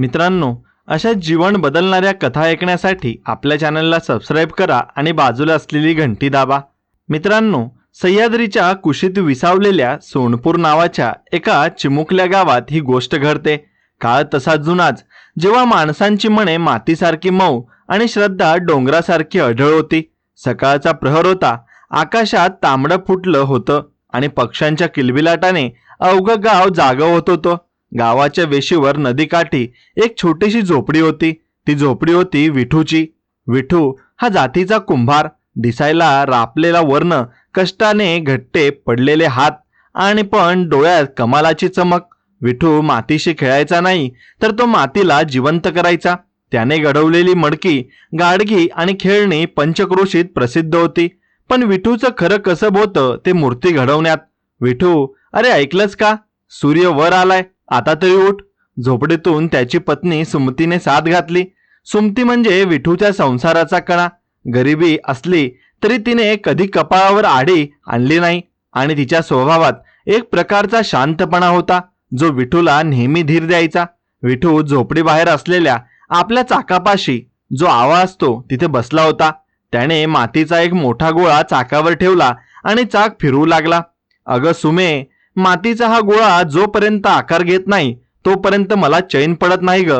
मित्रांनो, अशा जीवन बदलणाऱ्या कथा ऐकण्यासाठी आपल्या चॅनलला सबस्क्राईब करा आणि बाजूला असलेली घंटी दाबा. मित्रांनो, सह्याद्रीच्या कुशीत विसावलेल्या सोनपूर नावाच्या एका चिमुकल्या गावात ही गोष्ट घडते. काळ तसा जुनाच, जेव्हा माणसांची मने मातीसारखी मऊ आणि श्रद्धा डोंगरासारखी अढळ होती. सकाळचा प्रहर होता. आकाशात तांबडं फुटलं होतं आणि पक्ष्यांच्या किलबिलाटाने अवघं गाव जागं होत होतं. गावाच्या वेशीवर नदीकाठी एक छोटीशी झोपडी होती. ती झोपडी होती विठूची. विठू हा जातीचा कुंभार. दिसायला रापलेला वर्ण, कष्टाने घट्टे पडलेले हात आणि पण डोळ्यात कमालाची चमक. विठू मातीशी खेळायचा नाही, तर तो मातीला जिवंत करायचा. त्याने घडवलेली मडकी, गाडगी आणि खेळणी पंचक्रोशीत प्रसिद्ध होती. पण विठूचं खरं कसब होतं ते मूर्ती घडवण्यात. विठू, अरे ऐकलंस का? सूर्य वर आलाय, आता तरी उठ. झोपडीतून त्याची पत्नी सुमतीने साथ घातली. सुमती म्हणजे विठूच्या संसाराचा कणा. गरिबी असली तरी तिने कधी कपाळावर आडी आणली नाही आणि तिच्या स्वभावात एक प्रकारचा शांतपणा होता, जो विठूला नेहमी धीर द्यायचा. विठू झोपडी बाहेर असलेल्या आपल्या चाकापाशी, जो आवा असतो, तिथे बसला होता. त्याने मातीचा एक मोठा गोळा चाकावर ठेवला आणि चाक फिरवू लागला. अगं सुमे, मातीचा हा गोळा जोपर्यंत आकार घेत नाही तोपर्यंत मला चैन पडत नाही ग.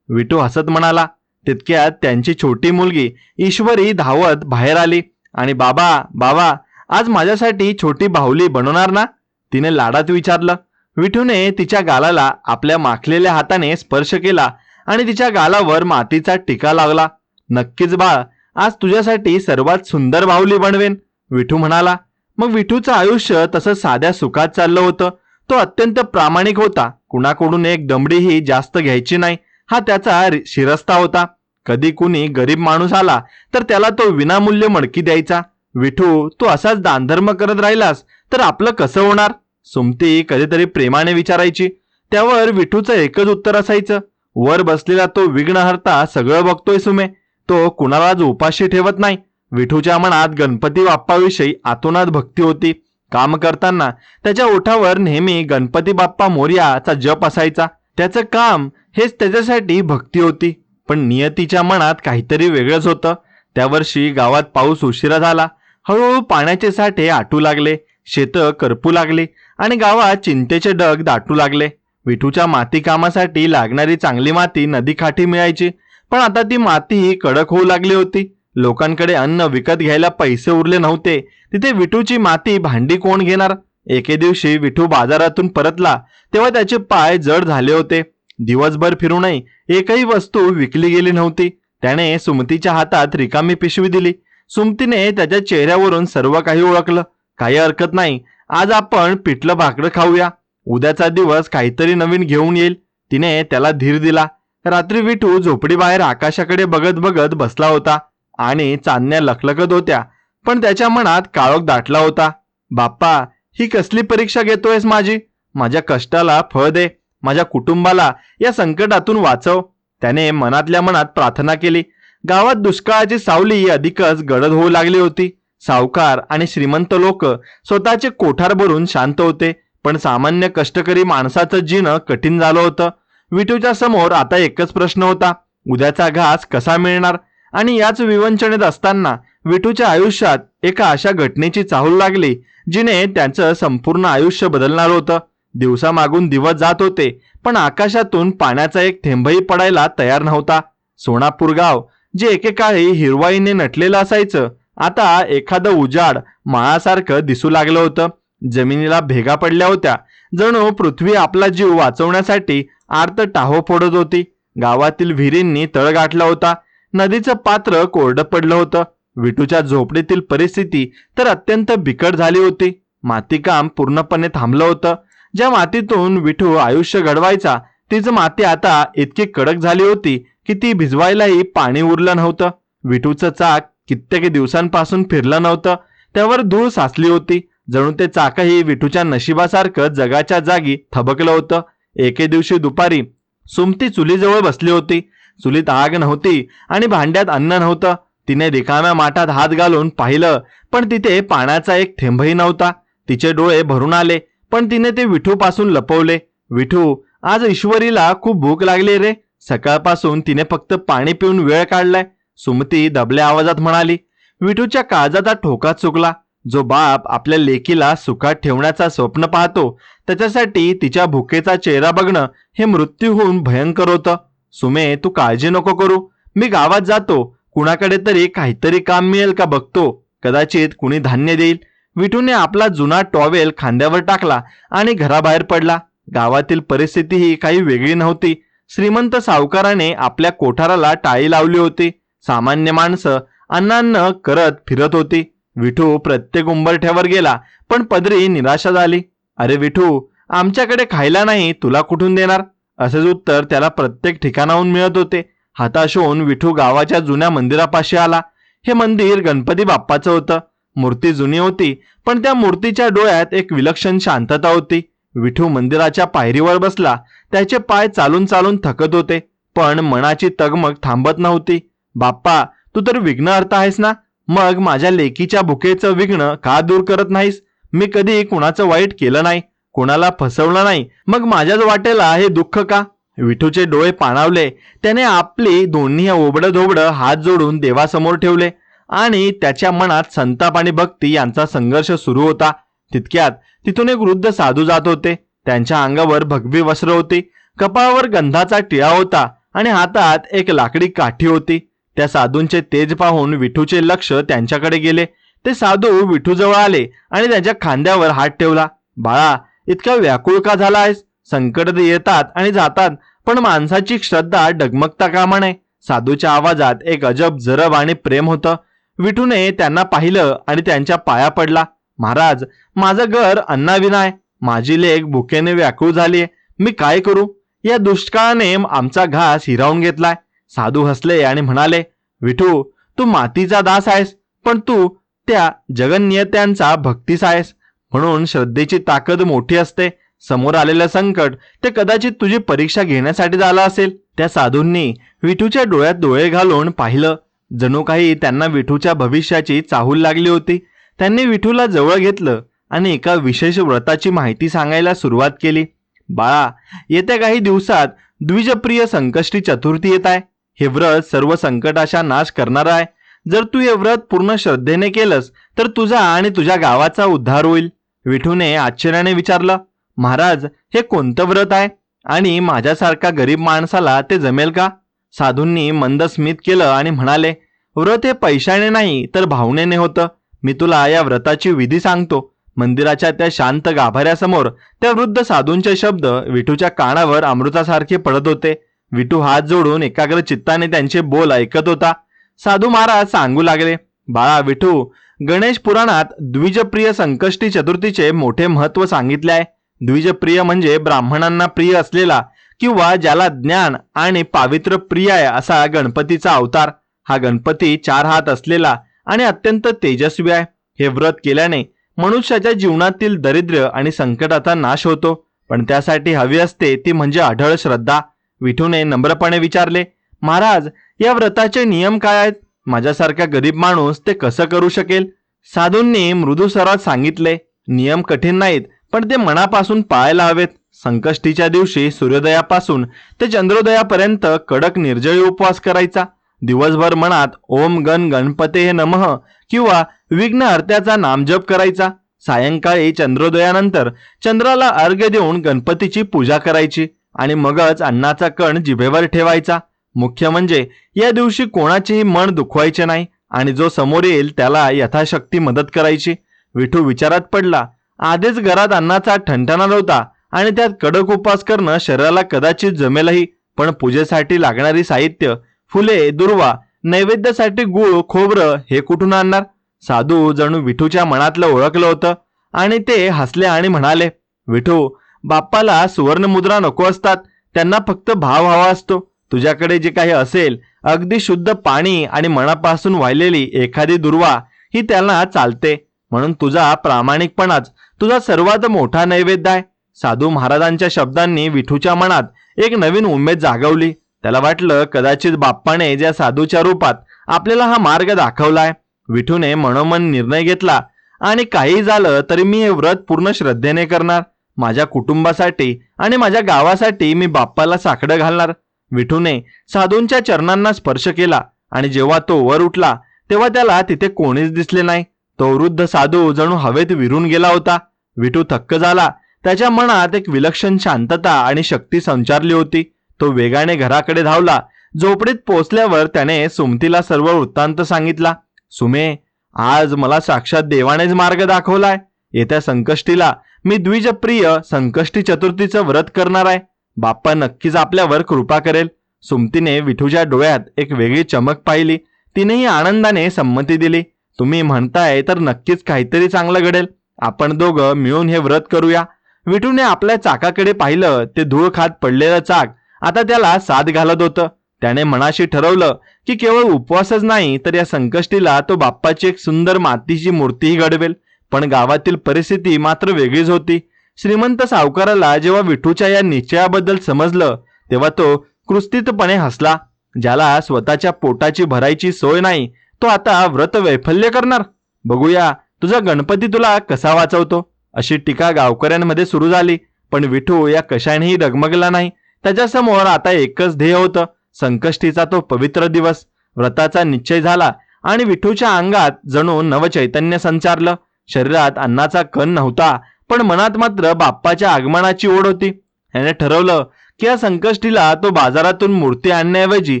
विठू हसत म्हणाला. तितक्यात त्यांची छोटी मुलगी ईश्वरी धावत बाहेर आली आणि बाबा बाबा, आज माझ्यासाठी छोटी बाहुली बनवणार ना? तिने लाडात विचारलं. विठूने तिच्या गालाला आपल्या माखलेल्या हाताने स्पर्श केला आणि तिच्या गालावर मातीचा टिका लावला. नक्कीच बाळ, आज तुझ्यासाठी सर्वात सुंदर बाहुली बनवेन, विठू म्हणाला. मग विठूचं आयुष्य तसं साध्या सुखात चाललं होतं. तो अत्यंत प्रामाणिक होता. कुणाकडून एक दमडीही जास्त घ्यायची नाही, हा त्याचा शिरस्ता होता. कधी कुणी गरीब माणूस आला तर त्याला तो विनामूल्य मडकी द्यायचा. विठू, तू असाच दानधर्म करत राहिलास तर आपलं कसं होणार? सुमती कधीतरी प्रेमाने विचारायची. त्यावर विठूचं एकच उत्तर असायचं, वर बसलेला तो विघ्नहर्ता सगळं बघतोय सुमे, तो कुणालाच उपाशी ठेवत नाही. विठूच्या मनात गणपती बाप्पाविषयी आतोनात भक्ती होती. काम करताना त्याच्या ओठावर नेहमी गणपती बाप्पा मोरयाचा जप असायचा. त्याचं काम हेच त्याच्यासाठी भक्ती होती. पण नियतीच्या मनात काहीतरी वेगळंच होतं. त्या वर्षी गावात पाऊस उशिरा झाला. हळूहळू पाण्याचे साठे आटू लागले, शेतं करपू लागली आणि गावात चिंतेचे डग दाटू लागले. विठूच्या माती कामासाठी लागणारी चांगली माती नदीकाठी मिळायची, पण आता ती माती कडक होऊ लागली होती. लोकांकडे अन्न विकत घ्यायला पैसे उरले नव्हते. तिथे विठूची माती भांडी कोण घेणार? एके दिवशी विठू बाजारातून परतला तेव्हा त्याचे पाय जड झाले होते. दिवसभर फिरूनही एकही वस्तू विकली गेली नव्हती. त्याने सुमतीच्या हातात रिकामी पिशवी दिली. सुमतीने त्याच्या चेहऱ्यावरून सर्व काही ओळखलं. काही हरकत नाही, आज आपण पिठलं भाकरं खाऊया, उद्याचा दिवस काहीतरी नवीन घेऊन येईल, तिने त्याला धीर दिला. रात्री विठू झोपडी बाहेर आकाशाकडे बघत बघत बसला होता आणि चांदण्या लखलखत होत्या, पण त्याच्या मनात काळोख दाटला होता. बाप्पा, ही कसली परीक्षा घेतोयस माझी? माझ्या कष्टाला फळ दे, माझ्या कुटुंबाला या संकटातून वाचव, त्याने मनातल्या मनात प्रार्थना केली. गावात दुष्काळाची सावली अधिकच गडद होऊ लागली होती. सावकार आणि श्रीमंत लोक स्वतःचे कोठार भरून शांत होते, पण सामान्य कष्टकरी माणसाचं जीणं कठीण झालं होतं. विठूच्या समोर आता एकच प्रश्न होता, उद्याचा घास कसा मिळणार? आणि याच विवंचनेत असताना विठूच्या आयुष्यात एका अशा घटनेची चाहूल लागली, जिने त्यांचं संपूर्ण आयुष्य बदलणार होतं. दिवसामागून दिवस जात होते, पण आकाशातून पाण्याचा एक थेंबही पडायला तयार नव्हता. सोनापूर गाव, जे एकेकाळी हिरवाईने नटलेलं असायचं, आता एखादं उजाड माळासारखं दिसू लागलं होतं. जमिनीला भेगा पडल्या होत्या, जणू पृथ्वी आपला जीव वाचवण्यासाठी आर्त टाहो फोडत होती. गावातील विहिरींनी तळ गाठला होता. नदीचं पात्र कोरडं पडलं होतं. विठूच्या झोपडीतील परिस्थिती तर अत्यंत बिकट झाली होती. मातीकाम पूर्णपणे थांबलं होतं. ज्या मातीतून विठू आयुष्य घडवायचा, तीच माती आता इतकी कडक झाली होती की ती भिजवायलाही पाणी उरलं नव्हतं. विठूचं चाक कित्येक दिवसांपासून फिरलं नव्हतं. त्यावर धूळ साचली होती, जणू ते चाकही विठूच्या नशिबासारखं जगाच्या जागी थबकलं होतं. एके दिवशी दुपारी सुमती चुलीजवळ बसली होती. चुलीत आग नव्हती आणि भांड्यात अन्न नव्हतं. तिने रिकाम्या माठात हात घालून पाहिलं, पण तिथे पाण्याचा एक थेंबही नव्हता. तिचे डोळे भरून आले, पण तिने ते विठूपासून लपवले. विठू, आज ईश्वरीला खूप भूक लागली रे, सकाळपासून तिने फक्त पाणी पिऊन वेळ काढलाय, सुमती दबल्या आवाजात म्हणाली. विठूच्या काळजाचा ठोका चुकला. जो बाप आपल्या लेकीला सुखात ठेवण्याचा स्वप्न पाहतो त्याच्यासाठी तिच्या भुकेचा चेहरा बघणं हे मृत्यूहून भयंकर होतं. सुमे, तू काळजी नको करू, मी गावात जातो, कुणाकडे तरी काहीतरी काम मिळेल का बघतो, कदाचित कुणी धान्य देईल. विठूने आपला जुना टॉवेल खांद्यावर टाकला आणि घराबाहेर पडला. गावातील परिस्थिती ही काही वेगळी नव्हती. श्रीमंत सावकाराने आपल्या कोठाराला टाळी लावली होती. सामान्य माणसं अन्नान्न करत फिरत होती. विठू प्रत्येक उंबरठ्यावर गेला, पण पदरी निराशा झाली. अरे विठू, आमच्याकडे खायला नाही, तुला कुठून देणार, असेच उत्तर त्याला प्रत्येक ठिकाणाहून मिळत होते. हताश होऊन विठू गावाच्या जुन्या मंदिरापाशी आला. हे मंदिर गणपती बाप्पाचं होतं. मूर्ती जुनी होती, पण त्या मूर्तीच्या डोळ्यात एक विलक्षण शांतता होती. विठू मंदिराच्या पायरीवर बसला. त्याचे पाय चालून चालून थकत होते, पण मनाची तगमग थांबत नव्हती. बाप्पा, तू तर विघ्नहर्ता आहेस ना, मग माझ्या लेकीच्या भुकेचं विघ्न का दूर करत नाहीस? मी कधी कुणाचं वाईट केलं नाही, कोणाला फसवलं नाही, मग माझ्याच वाटेला हे दुःख का? विठूचे डोळे पाणावले. त्याने आपली दोन्ही ओबडधोबडं हात जोडून देवासमोर ठेवले आणि त्याच्या मनात संताप आणि भक्ती यांचा संघर्ष सुरू होता. तितक्यात तिथून एक वृद्ध साधू जात होते. त्यांच्या अंगावर भगवी वस्त्र होती, कपाळावर गंधाचा टिळा होता आणि हातात एक लाकडी काठी होती. त्या साधूंचे तेज पाहून विठूचे लक्ष त्यांच्याकडे गेले. ते साधू विठूजवळ आले आणि त्यांच्या खांद्यावर हात ठेवला. बाळा, इतका व्याकुळ का झाला आहेस? संकट येतात आणि जातात, पण माणसाची श्रद्धा डगमगता कामा नये. साधूच्या आवाजात एक अजब जरब आणि प्रेम होतं. विठूने त्यांना पाहिलं आणि त्यांच्या पाया पडला. महाराज, माझं घर अन्नाविना आहे, माझी लेक भुकेने व्याकुळ झालीये, मी काय करू? या दुष्काळाने आमचा घास हिरावून घेतलाय. साधू हसले आणि म्हणाले, विठू, तू मातीचा दास आहेस, पण तू त्या जगन्नियत्यांचा भक्तीस आहेस, म्हणून श्रद्धेची ताकद मोठी असते. समोर आलेलं संकट ते कदाचित तुझी परीक्षा घेण्यासाठी झालं असेल. त्या साधूंनी विठूच्या डोळ्यात डोळे घालून पाहिलं. जणू काही त्यांना विठूच्या भविष्याची चाहूल लागली होती. त्यांनी विठूला जवळ घेतलं आणि एका विशेष व्रताची माहिती सांगायला सुरुवात केली. बाळा, येत्या काही दिवसात द्विजप्रिय संकष्टी चतुर्थी येत आहे. हे व्रत सर्व संकटाचा नाश करणारं आहे. जर तू हे व्रत पूर्ण श्रद्धेने केलंस तर तुझा आणि तुझ्या गावाचा उद्धार होईल. विठूने आश्चर्याने विचारलं, महाराज, हे कोणतं व्रत आहे आणि माझ्यासारखा गरीब माणसाला ते जमेल का? साधूंनी मंद स्मित केलं आणि म्हणाले, व्रत हे पैशाने नाही तर भावनेने होतं. मी तुला या व्रताची विधी सांगतो. मंदिराच्या त्या शांत गाभाऱ्यासमोर त्या वृद्ध साधूंचे शब्द विठूच्या कानावर अमृतासारखे पडत होते. विठू हात जोडून एकाग्र चित्ताने त्यांचे बोल ऐकत होता. साधू महाराज सांगू लागले, बाळा विठू, गणेश पुराणात द्विजप्रिय संकष्टी चतुर्थीचे मोठे महत्त्व सांगितले आहे. द्विजप्रिय म्हणजे ब्राह्मणांना प्रिय असलेला किंवा ज्याला ज्ञान आणि पावित्र्य प्रिय आहे असा गणपतीचा अवतार. हा गणपती 4 हात असलेला आणि अत्यंत तेजस्वी आहे. हे व्रत केल्याने मनुष्याच्या जीवनातील दारिद्र्य आणि संकटाचा नाश होतो, पण त्यासाठी हवी असते ती म्हणजे अढळ श्रद्धा. विठूने नम्रपणे विचारले, महाराज, या व्रताचे नियम काय आहेत? माझ्यासारखा गरीब माणूस ते कसं करू शकेल? साधूंनी मृदू स्वरात सांगितले, नियम कठीण नाहीत, पण ते मनापासून पाळायला हवेत. संकष्टीच्या दिवशी सूर्योदयापासून ते चंद्रोदयापर्यंत कडक निर्जळी उपवास करायचा. दिवसभर मनात ओम गण गणपते हे नमः किंवा विघ्नहर्त्याचा नामजप करायचा. सायंकाळी चंद्रोदयानंतर चंद्राला अर्घ्य देऊन गणपतीची पूजा करायची आणि मगच अन्नाचा कण जिभेवर ठेवायचा. मुख्य म्हणजे या दिवशी कोणाचेही मन दुखवायचे नाही आणि जो समोर येईल त्याला यथाशक्ती मदत करायची. विठू विचारात पडला. आधीच घरात अन्नाचा ठणठणा होता आणि त्यात कडक उपवास करणं शरीराला कदाचित जमेलही, पण पूजेसाठी लागणारी साहित्य, फुले, दुर्वा, नैवेद्यासाठी गूळ, खोबरं हे कुठून आणणार? साधू जणू विठूच्या मनातलं ओळखलं होतं आणि ते हसले आणि म्हणाले, विठू, बाप्पाला सुवर्ण मुद्रा नको असतात, त्यांना फक्त भाव हवा असतो. तुझ्याकडे जे काही असेल, अगदी शुद्ध पाणी आणि मनापासून वाहिलेली एखादी दुर्वा ही त्यांना चालते, म्हणून तुझा प्रामाणिकपणाच तुझा सर्वात मोठा नैवेद्य आहे. साधू महाराजांच्या शब्दांनी विठूच्या मनात एक नवीन उमेद जागवली. त्याला वाटलं, कदाचित बाप्पाने ज्या साधूच्या रूपात आपल्याला हा मार्ग दाखवलाय. विठूने मनोमन निर्णय घेतला आणि काही झालं तरी मी हे व्रत पूर्ण श्रद्धेने करणार. माझ्या कुटुंबासाठी आणि माझ्या गावासाठी मी बाप्पाला साकडं घालणार. विठूने साधूंच्या चरणांना स्पर्श केला आणि जेव्हा तो वर उठला तेव्हा त्याला तिथे कोणीच दिसले नाही. तो वृद्ध साधू जणू हवेत विरून गेला होता. विठू थक्क झाला. त्याच्या मनात एक विलक्षण शांतता आणि शक्ती संचारली होती. तो वेगाने घराकडे धावला. झोपडीत पोहोचल्यावर त्याने सुमतीला सर्व वृत्तांत सांगितला. सुमे, आज मला साक्षात देवानेच मार्ग दाखवलाय. येत्या संकष्टीला मी द्विजप्रिय संकष्टी चतुर्थीचं व्रत करणार आहे. बाप्पा नक्कीच आपल्यावर कृपा करेल. सुमतीने विठूच्या डोळ्यात एक वेगळी चमक पाहिली. तिनेही आनंदाने संमती दिली. तुम्ही म्हणताय तर नक्कीच काहीतरी चांगलं घडेल. आपण दोघं मिळून हे व्रत करूया. विठूने आपल्या चाकाकडे पाहिलं. ते धूळ खात पडलेलं चाक आता त्याला साथ घालत होतं. त्याने मनाशी ठरवलं की केवळ उपवासच नाही तर या संकष्टीला तो बाप्पाची एक सुंदर मातीची मूर्तीही घडवेल. पण गावातील परिस्थिती मात्र वेगळीच होती. श्रीमंत सावकाराला जेव्हा विठूच्या या निश्चयाबद्दल समजलं तेव्हा तो कृस्थितपणे हसला. ज्याला स्वतःच्या पोटाची भरायची सोय नाही तो आता व्रत वैफल्य करणार. बघूया तुझा गणपती तुला कसा वाचवतो. अशी टीका गावकऱ्यांमध्ये सुरू झाली. पण विठू या कशानेही डगमगला नाही. त्याच्यासमोर आता एकच ध्येय होतं, संकष्टीचा तो पवित्र दिवस. व्रताचा निश्चय झाला आणि विठूच्या अंगात जणू नवचैतन्य संचारलं. शरीरात अन्नाचा कण नव्हता पण मनात मात्र बाप्पाच्या आगमनाची ओढ होती. त्याने ठरवलं की या संकष्टीला तो बाजारातून मूर्ती आणण्याऐवजी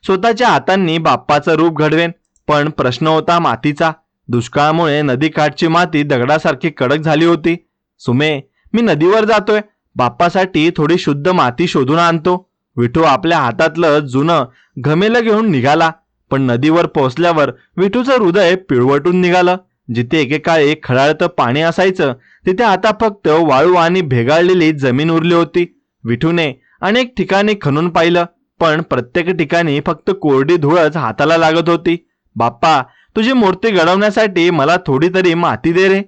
स्वतःच्या हातांनी बाप्पाचं रूप घडवेन. पण प्रश्न होता मातीचा. दुष्काळामुळे नदीकाठची माती दगडासारखी कडक झाली होती. सुमे, मी नदीवर जातोय. बाप्पासाठी थोडी शुद्ध माती शोधून आणतो. विठू आपल्या हातातलं जुनं घमेलं घेऊन निघाला. पण नदीवर पोहोचल्यावर विठूचं हृदय पिळवटून निघालं. जिथे एकेकाळी खळाळतं पाणी असायचं तिथे आता फक्त वाळू आणि भेगाळलेली जमीन उरली होती. विठूने अनेक ठिकाणी खणून पाहिलं पण प्रत्येक ठिकाणी फक्त कोरडी धूळच हाताला लागत होती. बाप्पा, तुझी मूर्ती घडवण्यासाठी मला थोडी तरी माती दे रे.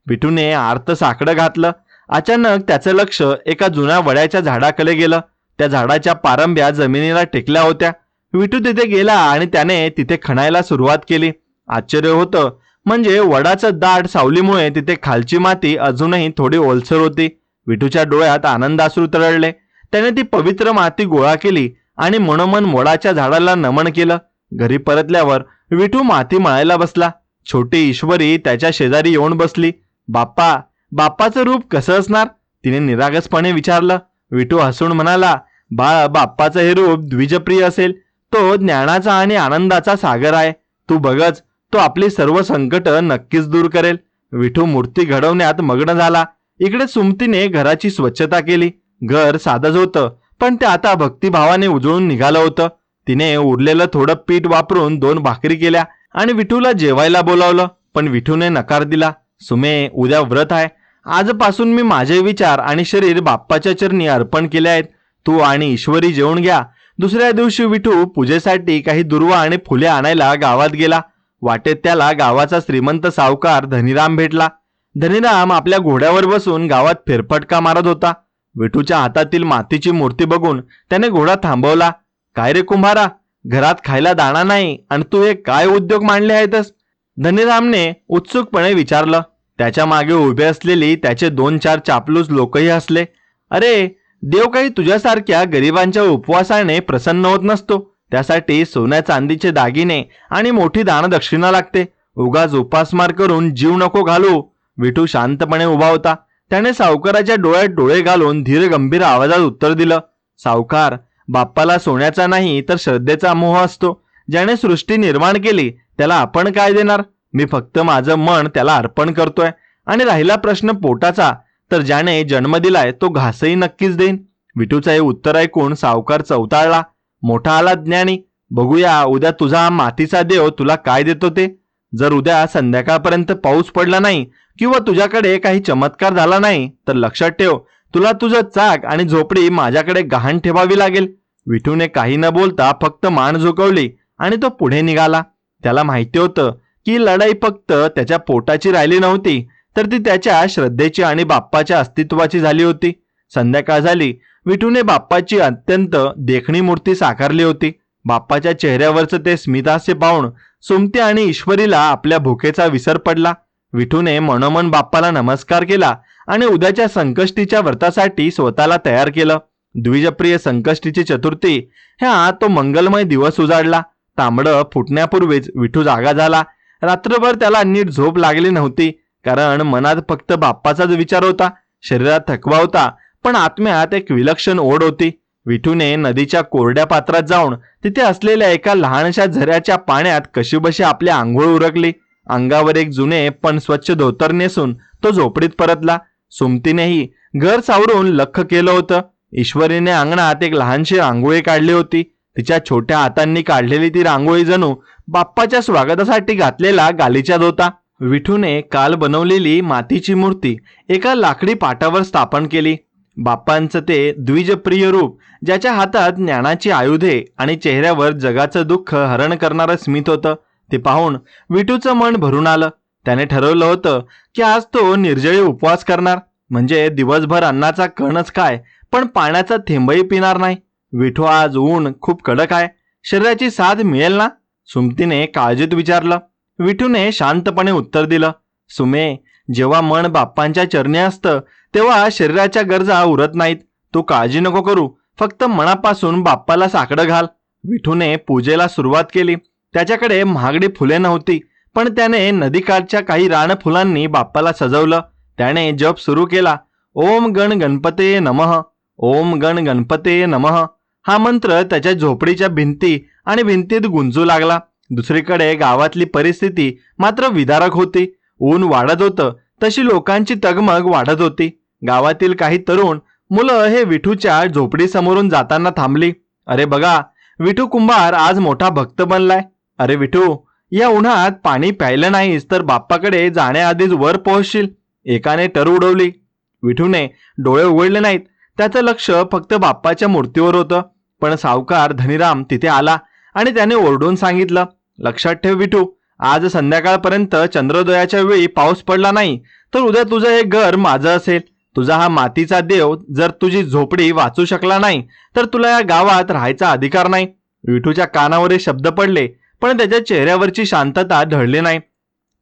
विठूने आर्त साकडं घातलं. अचानक त्याचं लक्ष एका जुन्या वड्याच्या झाडाकडे गेलं. त्या झाडाच्या पारंब्या जमिनीला टेकल्या होत्या. विठू तिथे गेला आणि त्याने तिथे खणायला सुरुवात केली. आश्चर्य होतं म्हणजे वडाचं दाट सावलीमुळे तिथे खालची माती अजूनही थोडी ओलसर होती. विठूच्या डोळ्यात आनंदाश्रू तरळले. त्याने ती पवित्र माती गोळा केली आणि मनोमन वडाच्या झाडाला नमन केलं. घरी परतल्यावर विठू माती मळायला बसला. छोटी ईश्वरी त्याच्या शेजारी येऊन बसली. बाप्पा, बाप्पाचं रूप कसं असणार? तिने निरागसपणे विचारलं. विठू हसून म्हणाला, बाप्पाचं हे रूप द्विजप्रिय असेल. तो ज्ञानाचा आणि आनंदाचा सागर आहे. तू बघच, तो आपली सर्व संकट नक्कीच दूर करेल. विठू मूर्ती घडवण्यात मग्न झाला. इकडे सुमतीने घराची स्वच्छता केली. घर साधंच होतं पण ते आता भक्तिभावाने उजळून निघालं होतं. तिने उरलेलं थोडं पीठ वापरून 2 भाकरी केल्या आणि विठूला जेवायला बोलावलं. पण विठूने नकार दिला. सुमे, उद्या व्रत आहे. आजपासून मी माझे विचार आणि शरीर बाप्पाच्या चरणी अर्पण केले आहेत. तू आणि ईश्वरी जेवून घ्या. दुसऱ्या दिवशी विठू पूजेसाठी काही दुर्वा आणि फुले आणायला गावात गेला. वाटेत त्याला गावाचा श्रीमंत सावकार धनीराम भेटला. धनीराम आपल्या घोड्यावर बसून गावात फेरफटका मारत होता. विठूच्या हातातील मातीची मूर्ती बघून त्याने घोडा थांबवला. काय रे कुंभारा, घरात खायला दाणा नाही आणि तू हे काय उद्योग मांडले आहेतस? धनीरामने उत्सुकपणे विचारलं. त्याच्या मागे उभे असलेली त्याचे 2-4 चापलूस लोकही हसले. अरे, देव काही तुझ्यासारख्या गरिबांच्या उपवासाने प्रसन्न होत नसतो. त्यासाठी सोन्या चांदीचे दागिने आणि मोठी दानदक्षिणा लागते. उगाच उपासमार करून जीव नको घालू. विठू शांतपणे उभा होता. त्याने सावकाराच्या डोळ्यात डोळे घालून धीर गंभीर आवाजात उत्तर दिलं. सावकार, बाप्पाला सोन्याचा नाही तर श्रद्धेचा मोह असतो. ज्याने सृष्टी निर्माण केली त्याला आपण काय देणार? मी फक्त माझं मन त्याला अर्पण करतोय. आणि राहिला प्रश्न पोटाचा, तर ज्याने जन्म दिलाय तो घासही नक्कीच देईन. विठूचं हे उत्तर ऐकून सावकार चवताळला. मोठा आला ज्ञानी. बघूया उद्या तुझा हा मातीचा देव तुला काय देतो ते. जर उद्या संध्याकाळपर्यंत पाऊस पडला नाही किंवा तुझ्याकडे काही चमत्कार झाला नाही तर लक्षात ठेव, तुला तुझं चाक आणि झोपडी माझ्याकडे गहाण ठेवावी लागेल. विठूने काही न बोलता फक्त मान झुकवली आणि तो पुढे निघाला. त्याला माहिती होतं की लढाई फक्त त्याच्या पोटाची राहिली नव्हती तर ती त्याच्या श्रद्धेची आणि बाप्पाच्या अस्तित्वाची झाली होती. संध्याकाळ झाली. विठूने बाप्पाची अत्यंत देखणी मूर्ती साकारली होती. बाप्पाच्या चेहऱ्यावरचं ते स्मितहास्य पाहून सुमती आणि ईश्वरीला आपल्या भुकेचा विसर पडला. विठूने मनोमन बाप्पाला नमस्कार केला आणि उद्याच्या संकष्टीच्या व्रतासाठी स्वतःला तयार केलं. द्विजप्रिय संकष्टीची चतुर्थी ह्या तो मंगलमय दिवस उजाडला. तांबडं फुटण्यापूर्वीच विठू जागा झाला. रात्रभर त्याला नीट झोप लागली नव्हती, कारण मनात फक्त बाप्पाचाच विचार होता. शरीरात थकवा होता, पण आत्म्यात एक विलक्षण ओढ होती. विठूने नदीच्या कोरड्या पात्रात जाऊन तिथे असलेल्या एका लहानशा झऱ्याच्या पाण्यात कशीबशी आपली आंघोळ उरकली. अंगावर एक जुने पण स्वच्छ धोतर नेसून तो झोपडीत परतला. सुमतीनेही घर सावरून लख्ख केलं होतं. ईश्वरीने अंगणात एक लहानशी रांगोळी काढली होती. तिच्या छोट्या हातांनी काढलेली ती रांगोळी जणू बाप्पाच्या स्वागतासाठी घातलेला गालिचाच होता. विठूने काल बनवलेली मातीची मूर्ती एका लाकडी पाटावर स्थापन केली. बाप्पांचं ते द्विजप्रिय रूप, ज्याच्या हातात ज्ञानाची आयुधे आणि चेहऱ्यावर जगाचं दुःख हरण करणारं स्मित होतं, ते पाहून विठूचं मन भरून आलं. त्याने ठरवलं होतं की आज तो निर्जळी उपवास करणार, म्हणजे दिवसभर अन्नाचा कणच काय, पण पाण्याचा थेंबही पिणार नाही. विठू, आज ऊन खूप कडक आहे, शरीराची साथ मिळेल ना? सुमतीने काळजीत विचारलं. विठूने शांतपणे उत्तर दिलं, सुमे, जेव्हा मन बाप्पांच्या चरणी असतं तेव्हा शरीराच्या गरजा उरत नाहीत. तू काळजी नको करू, फक्त मनापासून बाप्पाला साकडं घाल. विठूने पूजेला सुरुवात केली. त्याच्याकडे महागडी फुले नव्हती, पण त्याने नदीकाठच्या काही रान फुलांनी बाप्पाला सजवलं. त्याने जप सुरू केला. ओम गण गणपते नमः, ओम गण गणपते नमः. हा मंत्र त्याच्या झोपडीच्या भिंती आणि भिंतीत गुंजू लागला. दुसरीकडे गावातली परिस्थिती मात्र विदारक होती. ऊन वाढत होतं, तशी लोकांची तगमग वाढत होती. गावातील काही तरुण मुलं हे विठूच्या झोपडीसमोरून जाताना थांबली. अरे बघा, विठू कुंभार आज मोठा भक्त बनलाय. अरे विठू, या उन्हात पाणी प्यायलं नाहीस तर बाप्पाकडे जाण्याआधीच वर पोहोचशील. एकाने टर उडवली. विठूने डोळे उघडले नाहीत. त्याचं लक्ष फक्त बाप्पाच्या मूर्तीवर होतं. पण सावकार धनीराम तिथे आला आणि त्याने ओरडून सांगितलं, लक्षात ठेव विठू, आज संध्याकाळपर्यंत चंद्रोदयाच्या वेळी पाऊस पडला नाही तर उद्या तुझं हे घर माझं असेल. तुझा हा मातीचा देव जर तुझी झोपडी वाचू शकला नाही तर तुला या गावात राहायचा अधिकार नाही. विठूच्या कानावर हे शब्द पडले, पण त्याच्या चेहऱ्यावरची शांतता ढळली नाही.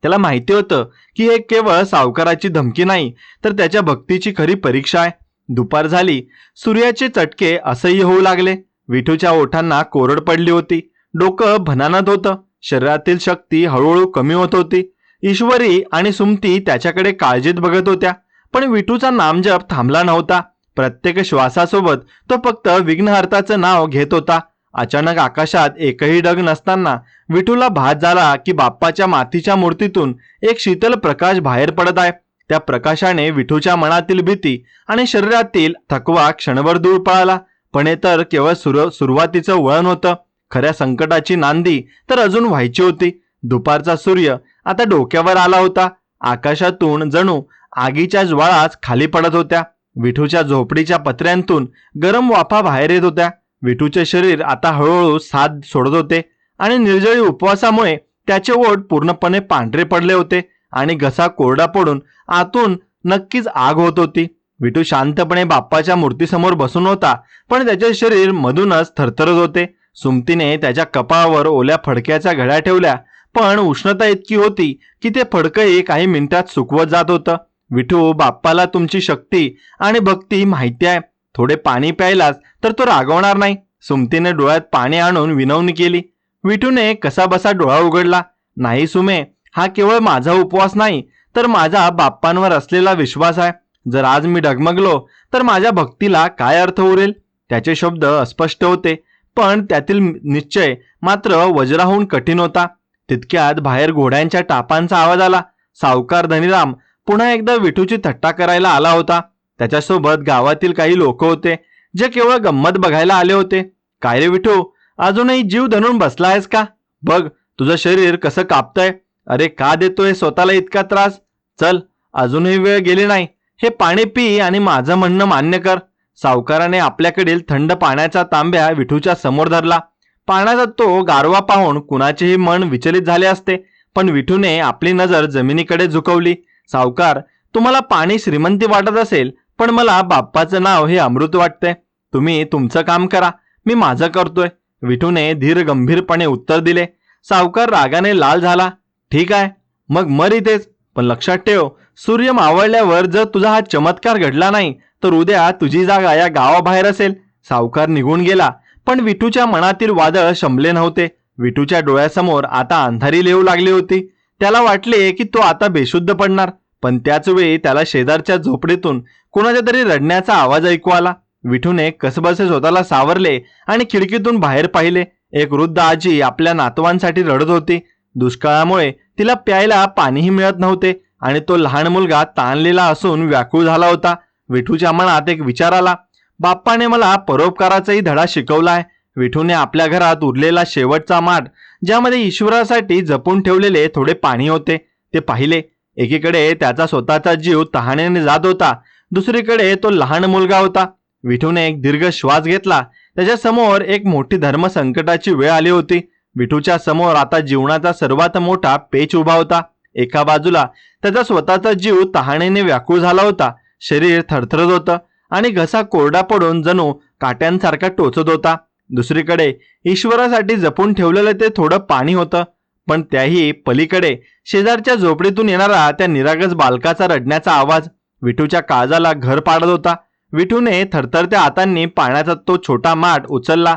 त्याला माहिती होतं की हे केवळ सावकाराची धमकी नाही, तर त्याच्या भक्तीची खरी परीक्षा आहे. दुपार झाली. सूर्याचे चटके असह्य होऊ लागले. विठूच्या ओठांना कोरड पडली होती. डोकं भनानत होतं. शरीरातील शक्ती हळूहळू कमी होत होती. ईश्वरी आणि सुमती त्याच्याकडे काळजीत बघत होत्या, पण विठूचा नामजप थांबला नव्हता. प्रत्येक श्वासासोबत तो फक्त विघ्नहर्ताचं नाव घेत होता. अचानक आकाशात एकही ढग नसताना विठूला भास झाला की बाप्पाच्या मातीच्या मूर्तीतून एक शीतल प्रकाश बाहेर पडत आहे. त्या प्रकाशाने विठूच्या मनातील भीती आणि शरीरातील थकवा क्षणभर दूर पळाला. पण हे तर केवळ सुरुवातीचं वळण होतं. खऱ्या संकटाची नांदी तर अजून व्हायची होती. दुपारचा सूर्य आता डोक्यावर आला होता. आकाशातून जणू आगीच्या ज्वाळाच खाली पडत होत्या. विठूच्या झोपडीच्या पत्र्यांतून गरम वाफा बाहेर येत होत्या. विठूचे शरीर आता हळूहळू साथ सोडत होते आणि निर्जळी उपवासामुळे त्याचे ओठ पूर्णपणे पांढरे पडले होते आणि घसा कोरडा पडून आतून नक्कीच आग होत होती. विठू शांतपणे बाप्पाच्या मूर्तीसमोर बसून होता, पण त्याचे शरीर मधूनच थरथरत होते. सुमतीने त्याच्या कपाळावर ओल्या फडक्याच्या घड्या ठेवल्या, पण उष्णता इतकी होती की ते फडकही काही मिनिटात सुकवत जात होतं. विठू, बाप्पाला तुमची शक्ती आणि भक्ती माहिती आहे. थोडे पाणी प्यायलाच तर तो रागवणार नाही. सुमतीने डोळ्यात पाणी आणून विनवणी केली. विठूने कसा बसा डोळा उघडला. नाही सुमे, हा केवळ माझा उपवास नाही, तर माझा बाप्पांवर असलेला विश्वास आहे. जर आज मी डगमगलो तर माझ्या भक्तीला काय अर्थ उरेल? त्याचे शब्द अस्पष्ट होते, पण त्यातील निश्चय मात्र वज्राहून कठीण होता. तितक्यात बाहेर घोड्यांच्या टापांचा आवाज आला. सावकार धनीराम पुन्हा एकदा विठूची थट्टा करायला आला होता. त्याच्यासोबत गावातील काही लोक होते, जे केवळ गंमत बघायला आले होते. काय रे विठू, अजूनही जीव धरून बसला आहेस का? बघ तुझं शरीर कसं कापतंय. अरे का देतोय स्वतःला इतका त्रास? चल, अजूनही वेळ गेली नाही. हे पाणी पी आणि माझं म्हणणं मान्य कर. सावकाराने आपल्याकडील थंड पाण्याचा तांब्या विठूच्या समोर धरला. पाण्याचा तो गारवा पाहून कुणाचेही मन विचलित झाले असते, पण विठूने आपली नजर जमिनीकडे झुकवली. सावकार, तुम्हाला पाणी श्रीमंती वाटत असेल, पण मला बाप्पाचं नाव हे अमृत वाटतंय. तुम्ही तुमचं काम करा, मी माझं करतोय. विठूने धीर गंभीरपणे उत्तर दिले. सावकार रागाने लाल झाला. ठीक आहे, मग मर इथेच, पण लक्षात ठेव, सूर्य मावळल्यावर जर तुझा हा चमत्कार घडला नाही तर उद्या तुझी जागा या गावाबाहेर असेल. सावकार निघून गेला, पण विठूच्या मनातील वादळ शमले नव्हते. विठूच्या डोळ्यासमोर आता अंधारी येऊ लागली होती. त्याला वाटले की तो आता बेशुद्ध पडणार, पण त्याच वेळी त्याला शेजारच्या झोपडीतून कोणाच्या तरी रडण्याचा आवाज ऐकू आला. विठूने कसबसे स्वतःला सावरले आणि खिडकीतून बाहेर पाहिले. एक वृद्ध आजी आपल्या नातवांसाठी रडत होती. दुष्काळामुळे तिला प्यायला पाणीही मिळत नव्हते आणि तो लहान मुलगा ताणलेला असून व्याकुळ झाला होता. विठूच्या मनात एक विचार आला, बाप्पाने मला परोपकाराचाही धडा शिकवलाय. विठूने आपल्या घरात उरलेला शेवटचा माठ, ज्यामध्ये ईश्वरासाठी जपून ठेवलेले थोडे पाणी होते, ते पाहिले. एकीकडे त्याचा स्वतःचा जीव तहानेने जात होता, दुसरीकडे तो लहान मुलगा होता. विठूने एक दीर्घ श्वास घेतला. त्याच्या समोर एक मोठी धर्म संकटाची वेळ आली होती. विठूच्या समोर आता जीवनाचा सर्वात मोठा पेच उभा होता. एका बाजूला त्याचा स्वतःचा जीव तहानेने व्याकुळ झाला होता, शरीर थरथरत होतं आणि घसा कोरडा पडून जणू काट्यांसारखा टोचत होता. दुसरीकडे ईश्वरासाठी जपून ठेवलेलं ते थोडं पाणी होतं, पण त्याही पलीकडे शेजारच्या झोपडीतून येणारा त्या निरागस बालकाचा रडण्याचा आवाज विठूच्या काळजाला घर पाडत होता. विठूने थरथरत्या हातांनी पाण्याचा तो छोटा माठ उचलला.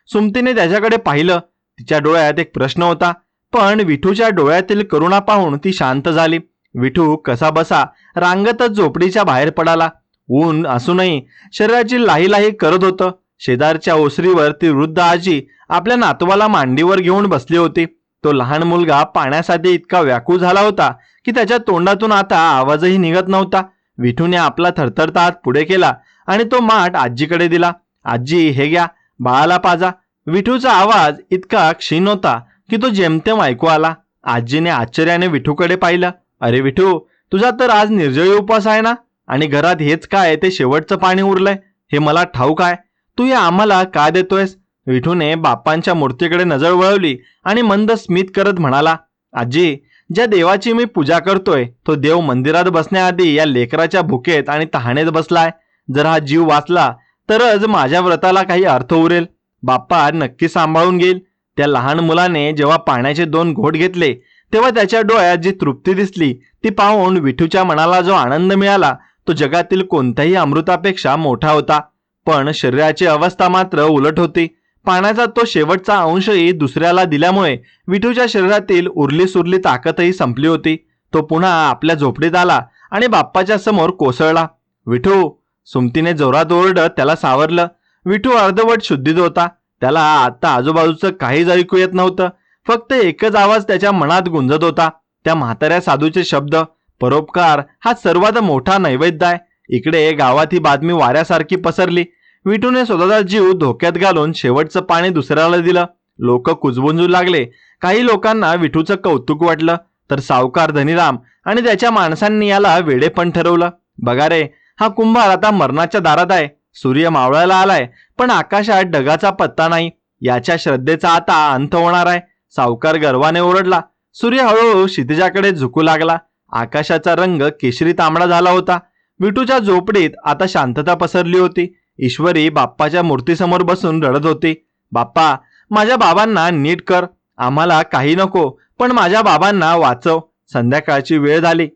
सुमतीने त्याच्याकडे पाहिलं. तिच्या डोळ्यात एक प्रश्न होता, पण विठूच्या डोळ्यातील करुणा पाहून ती शांत झाली. विठू कसा बसा रांगतच झोपडीच्या बाहेर पडाला. ऊन असूनही शरीराची लाही लाही करत होतं. शेजारच्या ओसरीवर ती वृद्ध आजी आपल्या नातवाला मांडीवर घेऊन बसली होती. तो लहान मुलगा पाण्यासाठी इतका व्याकुळ झाला होता की त्याच्या तोंडातून आता आवाजही निघत नव्हता. विठूने आपला थरथरता हात पुढे केला आणि तो माठ आजीकडे दिला. आजी, हे घ्या, बाळाला पाजा. विठूचा आवाज इतका क्षीण होता की तो जेमतेम ऐकू आला. आजीने आश्चर्याने विठूकडे पाहिलं. अरे विठू, तुझा तर आज निर्जळी उपवास आहे ना, आणि घरात हेच काय ते शेवटचं पाणी उरलंय? हे मला ठाऊक आहे, तू हे आम्हाला का देतोयस? विठूने बाप्पांच्या मूर्तीकडे नजर वळवली आणि मंद स्मित करत म्हणाला, आजी, ज्या देवाची मी पूजा करतोय तो देव मंदिरात बसण्याआधी या लेकराच्या भुकेत आणि तहानेत बसलाय. जर हा जीव वाचला तरच माझ्या व्रताला काही अर्थ उरेल. बाप्पा नक्की सांभाळून घेईल. त्या लहान मुलाने जेव्हा पाण्याचे 2 घोट घेतले तेव्हा त्याच्या डोळ्यात जी तृप्ती दिसली ती पाहून विठूच्या मनाला जो आनंद मिळाला तो जगातील कोणत्याही अमृतापेक्षा मोठा होता. पण शरीराची अवस्था मात्र उलट होती. पाण्याचा तो शेवटचा अंशही दुसऱ्याला दिल्यामुळे विठूच्या शरीरातील उरली सुरली ताकदही संपली होती. तो पुन्हा आपल्या झोपडीत आला आणि बाप्पाच्या समोर कोसळला. विठू, सुमतीने जोरात ओरडत त्याला सावरलं. विठू अर्धवट शुद्धीत होता. त्याला आता आजूबाजूचं काहीच ऐकू येत नव्हतं. फक्त एकच आवाज त्याच्या मनात गुंजत होता, त्या म्हाताऱ्या साधूचे शब्द, परोपकार हा सर्वात मोठा नैवेद्य आहे. इकडे गावात ही बातमी वाऱ्यासारखी पसरली. विठूने स्वतःचा जीव धोक्यात घालून शेवटचं पाणी दुसऱ्याला दिलं. लोक कुजबुंजू लागले. काही लोकांना विठूचं कौतुक वाटलं, तर सावकार धनीराम आणि त्याच्या माणसांनी याला वेडेपण ठरवलं. बघा रे, हा कुंभार आता मरणाच्या दारात आहे. सूर्य मावळायला आलाय, पण आकाशात ढगाचा पत्ता नाही. याच्या श्रद्धेचा आता अंत होणार आहे. सावकार गर्वाने ओरडला. सूर्य हळूहळू क्षितिजाकडे झुकू लागला. आकाशाचा रंग केशरी तांबडा झाला होता. विठूच्या झोपडीत आता शांतता पसरली होती. ईश्वरी बाप्पाच्या मूर्तीसमोर बसून रडत होती. बाप्पा, माझ्या बाबांना नीट कर. आम्हाला काही नको, पण माझ्या बाबांना वाचव. संध्याकाळची वेळ झाली.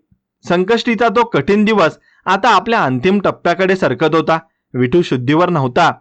संकष्टीचा तो कठीण दिवस आता आपल्या अंतिम टप्प्याकडे सरकत होता. विठू शुद्धीवर नव्हता,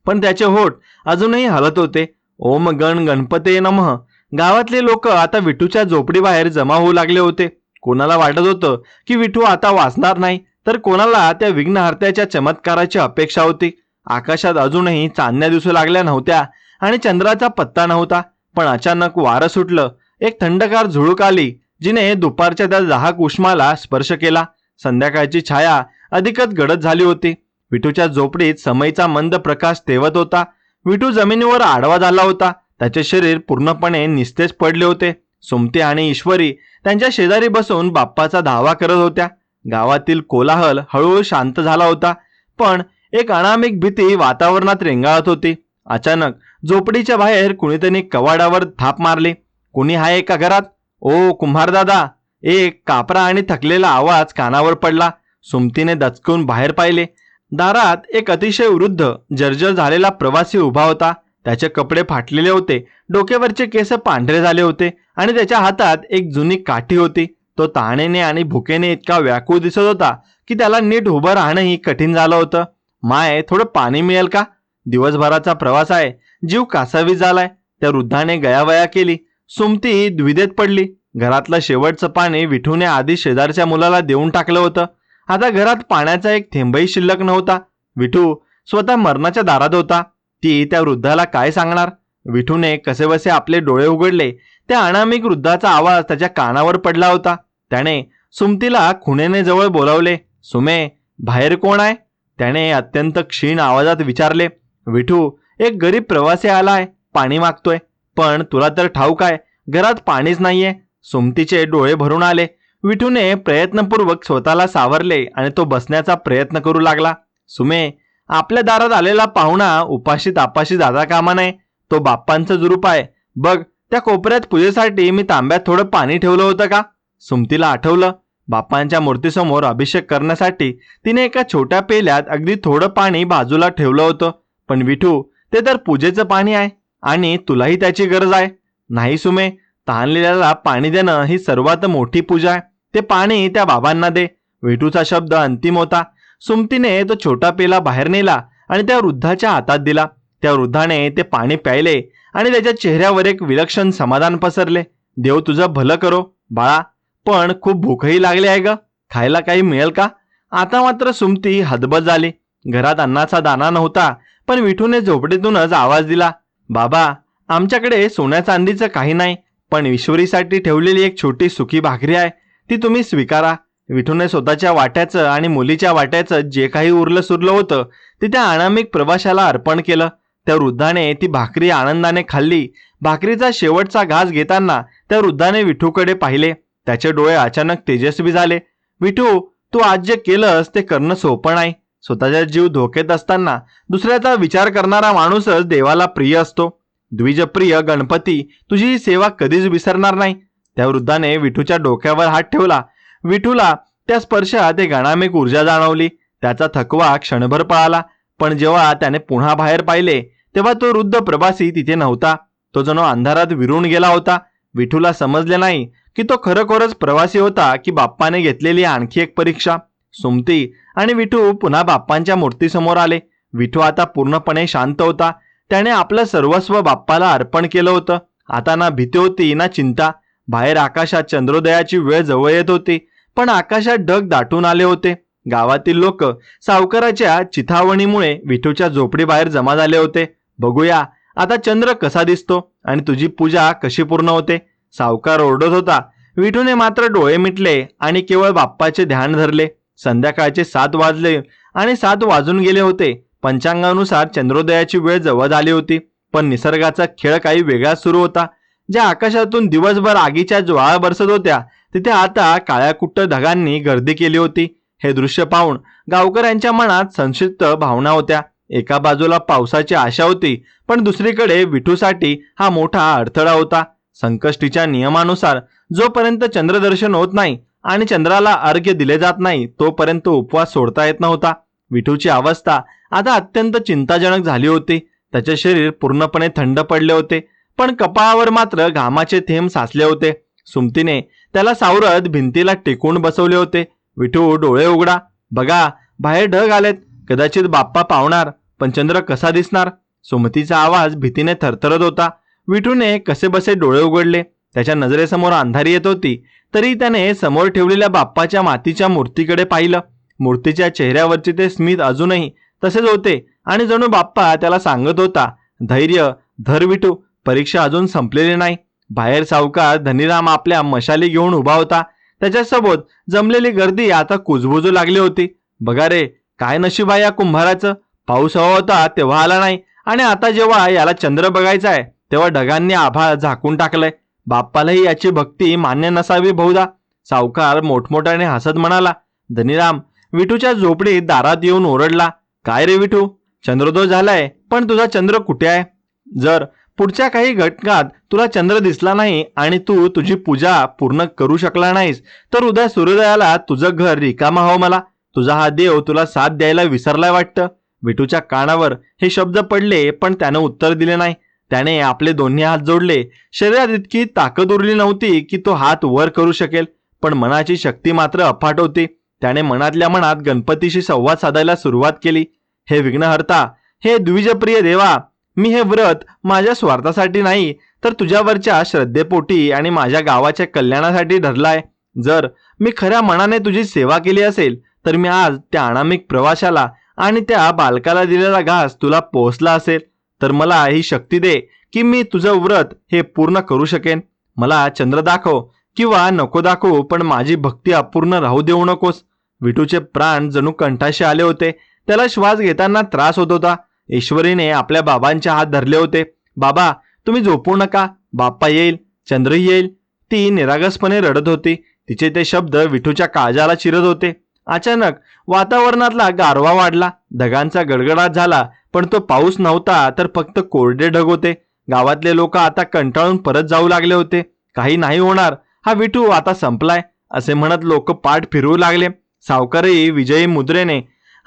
पण त्याचे होठ अजूनही हलत होते. ओम गण गणपते नमः. गावातले लोक आता विठूच्या झोपडीबाहेर जमा होऊ लागले होते. कोणाला वाटत होतं की विठू आता वाचणार नाही, तर कोणाला त्या विघ्नहर्त्याच्या चमत्काराची अपेक्षा होती. आकाशात अजूनही चांदण्या दिसू लागल्या नव्हत्या आणि चंद्राचा पत्ता नव्हता. पण अचानक वारं सुटलं. एक थंडगार झुळूक आली, जिने दुपारच्या त्या दाहक उष्माला स्पर्श केला. संध्याकाळची छाया अधिकच गडद झाली होती. विठूच्या झोपडीत समईचा मंद प्रकाश तेवत होता. विठू जमिनीवर आडवा झाला होता. त्याचे शरीर पूर्णपणे निस्तेज पडले होते. सुमती आणि ईश्वरी त्यांच्या शेजारी बसून बाप्पाचा धावा करत होत्या. गावातील कोलाहल हळूहळू शांत झाला होता, पण एक अनामिक भीती वातावरणात रेंगाळत होती. अचानक झोपडीच्या बाहेर कुणीतरी कवाडावर थाप मारली. कुणी आहे का घरात? ओ कुंभारदादा. एक कापरा आणि थकलेला आवाज कानावर पडला. सुमतीने दचकून बाहेर पाहिले. दारात एक अतिशय वृद्ध जर्जर झालेला प्रवासी उभा होता. त्याचे कपडे फाटलेले होते, डोक्यावरचे केस पांढरे झाले होते आणि त्याच्या हातात एक जुनी काठी होती. तो तहानेने आणि भुकेने इतका व्याकुळ दिसत होता की त्याला नीट उभं राहणंही कठीण झालं होतं. माय, थोडं पाणी मिळेल का? दिवसभराचा प्रवास आहे, जीव कासावी झालाय. त्या वृद्धाने गयावया केली. सुमती द्विधेत पडली. घरातलं शेवटचं पाणी विठूने आधी शेजारच्या मुलाला देऊन टाकलं होतं. आता घरात पाण्याचा एक थेंबही शिल्लक नव्हता. विठू स्वतः मरणाच्या दारात होता. ती त्या वृद्धाला काय सांगणार? विठूने कसेबसे आपले डोळे उघडले. त्या अनामिक वृद्धाचा आवाज त्याच्या कानावर पडला होता. त्याने सुमतीला खुणेने जवळ बोलावले. सुमे, बाहेर कोण आहे? त्याने अत्यंत क्षीण आवाजात विचारले. विठू, एक गरीब प्रवासी आलाय, पाणी मागतोय. पण तुला तर ठाऊक आहे, घरात पाणीच नाहीये. सुमतीचे डोळे भरून आले. विठूने प्रयत्नपूर्वक स्वतःला सावरले आणि तो बसण्याचा प्रयत्न करू लागला. सुमे, आपल्या दारात आलेला पाहुणा उपाशी तापाशी जाता कामा नये. तो बाप्पांचं जुरूप आहे. बघ, त्या कोपऱ्यात पूजेसाठी मी तांब्यात थोडं पाणी ठेवलं होतं का? सुमतीला आठवलं. बाप्पांच्या मूर्तीसमोर अभिषेक करण्यासाठी तिने एका छोट्या पेल्यात अगदी थोडं पाणी बाजूला ठेवलं होतं. पण विठू, ते तर पूजेचं पाणी आहे आणि तुलाही त्याची गरज आहे. नाही सुमे, तहानलेल्याला पाणी देणं ही सर्वात मोठी पूजा आहे. ते पाणी त्या बाबांना दे. विठूचा शब्द अंतिम होता. सुमतीने तो छोटा पेला बाहेर नेला आणि त्या वृद्धाच्या हातात दिला. त्या वृद्धाने ते पाणी प्यायले आणि त्याच्या चेहऱ्यावर एक विलक्षण समाधान पसरले. देव तुझं भलं करो बाळा, पण खूप भूकही लागली आहे ग. खायला काही मिळेल का? आता मात्र सुमती हतबल झाली. घरात अन्नाचा दाना नव्हता. पण विठूने झोपडीतूनच आवाज दिला. बाबा, आमच्याकडे सोन्या चांदीचं काही नाही, पण ईश्वरीसाठी ठेवलेली एक छोटी सुकी भाकरी आहे, ती तुम्ही स्वीकारा. विठूने स्वतःच्या वाट्याचं आणि मुलीच्या वाट्याचं जे काही उरलं सुरलं होतं ते त्या अनामिक प्रवाशाला अर्पण केलं. त्या वृद्धाने ती भाकरी आनंदाने खाल्ली. भाकरीचा शेवटचा घास घेताना त्या वृद्धाने विठूकडे पाहिले. त्याचे डोळे अचानक तेजस्वी झाले. विठू, तू आज जे केलंस ते करणं सोपं नाही. स्वतःचा जीव धोक्यात असताना दुसऱ्याचा विचार करणारा माणूसच देवाला प्रिय असतो. द्विजप्रिय गणपती तुझी ही सेवा कधीच विसरणार नाही. त्या वृद्धाने विठूच्या डोक्यावर हात ठेवला. विठूला त्या स्पर्शात एक अनामिक ऊर्जा जाणवली. त्याचा थकवा क्षणभर पळाला. पण जेव्हा त्याने पुन्हा बाहेर पाहिले तेव्हा तो वृद्ध प्रवासी तिथे नव्हता. तो जणू अंधारात विरून गेला होता. विठूला समजले नाही की तो खरोखरच प्रवासी होता की बाप्पाने घेतलेली आणखी एक परीक्षा. सुमती आणि विठू पुन्हा बाप्पांच्या मूर्तीसमोर आले. विठू आता पूर्णपणे शांत होता. त्याने आपलं सर्वस्व बाप्पाला अर्पण केलं होतं. आता ना भीती होती ना चिंता. बाहेर आकाशात चंद्रोदयाची वेळ जवळ येत होती. पण आकाशात ढग दाटून आले होते. गावातील लोक सावकाराच्या चिथावणीमुळे विठूच्या झोपडीबाहेर जमा झाले होते. बघूया आता चंद्र कसा दिसतो आणि तुझी पूजा कशी पूर्ण होते, सावकार ओरडत होता. विठूने मात्र डोळे मिटले आणि केवळ बाप्पाचे ध्यान धरले. संध्याकाळचे 7 वाजले आणि 7 वाजून गेले होते. पंचांगानुसार चंद्रोदयाची वेळ जवळ आली होती. पण निसर्गाचा खेळ काही वेगळाच सुरू होता. ज्या आकाशातून दिवसभर आगीच्या ज्वाळा बरसत होत्या तिथे आता काळ्याकुट्ट ढगांनी गर्दी केली होती. हे दृश्य पाहून गावकऱ्यांच्या मनात संक्षिप्त भावना होत्या. एका बाजूला पावसाची आशा होती, पण दुसरीकडे विठूसाठी हा मोठा अडथळा होता. संकष्टीच्या नियमानुसार जोपर्यंत चंद्रदर्शन होत नाही आणि चंद्राला अर्घ्य दिले जात नाही तोपर्यंत उपवास सोडता येत नव्हता. विठूची अवस्था आता अत्यंत चिंताजनक झाली होती. त्याचे शरीर पूर्णपणे थंड पडले होते, पण कपाळावर मात्र घामाचे थेंब साचले होते. सुमतीने त्याला सावरत भिंतीला टेकून बसवले होते. विठू, डोळे उघडा. बघा, बाहेर ढग आलेत. कदाचित बाप्पा पावणार, पण चंद्र कसा दिसणार? सुमतीचा आवाज भीतीने थरथरत होता. विठूने कसेबसे डोळे उघडले. त्याच्या नजरेसमोर अंधारी येत होती, तरी त्याने समोर ठेवलेल्या बाप्पाच्या मातीच्या मूर्तीकडे पाहिलं. मूर्तीच्या चेहऱ्यावरचे ते स्मित अजूनही तसेच होते आणि जणू बाप्पा त्याला सांगत होता, धैर्य धर विठू, परीक्षा अजून संपलेली नाही. बाहेर सावकार धनीराम आपल्या मशाली घेऊन उभा होता. त्याच्यासोबत जमलेली गर्दी आता कुजबुजू लागली होती. बघा रे, काय नशीब आहे या कुंभाराचं. पाऊस हवा होता तेव्हा आला नाही आणि आता जेव्हा याला चंद्र बघायचा आहे तेव्हा ढगांनी आभाळ झाकून टाकलंय. बाप्पालाही याची भक्ती मान्य नसावी बहुधा. सावकार मोठमोठ्याने हसत म्हणाला. धनीराम विठूच्या झोपडीत दारात येऊन ओरडला. काय रे विठू, चंद्रोदय झालाय, पण तुझा चंद्र कुठे आहे? जर पुढच्या काही घटकात तुला चंद्र दिसला नाही आणि तू तुझी पूजा पूर्ण करू शकला नाहीस तर उद्या सूर्योदयाला तुझं घर रिकामा हवं मला. तुझा हा देव तुला साथ द्यायला विसरलाय वाटतं. विठूच्या कानावर हे शब्द पडले, पण त्यानं उत्तर दिले नाही. त्याने आपले दोन्ही हात जोडले. शरीरात इतकी ताकद उरली नव्हती की तो हात वर करू शकेल, पण मनाची शक्ती मात्र अफाट होती. त्याने मनातल्या मनात गणपतीशी संवाद साधायला सुरुवात केली. हे विघ्नहर्ता, हे द्विजप्रिय देवा, मी हे व्रत माझ्या स्वार्थासाठी नाही तर तुझ्यावरच्या श्रद्धेपोटी आणि माझ्या गावाच्या कल्याणासाठी धरलाय. जर मी खऱ्या मनाने तुझी सेवा केली असेल तर मी आज त्या अनामिक प्रवाशाला आणि त्या बालकाला दिलेला घास तुला पोहोचला असेल. तर मला ही शक्ती दे की मी तुझं व्रत हे पूर्ण करू शकेन. मला चंद्र दाखव किंवा नको दाखवू, पण माझी भक्ती अपूर्ण राहू देऊ नकोस. विठूचे प्राण जणू कंठाशी आले होते. त्याला श्वास घेताना त्रास होत होता. ईश्वरीने आपल्या बाबांचे हात धरले होते. बाबा, तुम्ही झोपू नका, बाप्पा येईल, चंद्रही येईल. ती निरागसपणे रडत होती. तिचे ते शब्द विठूच्या काळजाला चिरत होते. अचानक वातावरणातला गारवा वाढला. ढगांचा गडगडाट झाला, पण तो पाऊस नव्हता तर फक्त कोरडे ढग होते. गावातले लोक आता कंटाळून परत जाऊ लागले होते. काही नाही होणार, हा विठू आता संपलाय असे म्हणत लोक पाठ फिरवू लागले. सावकारही विजयी मुद्रेने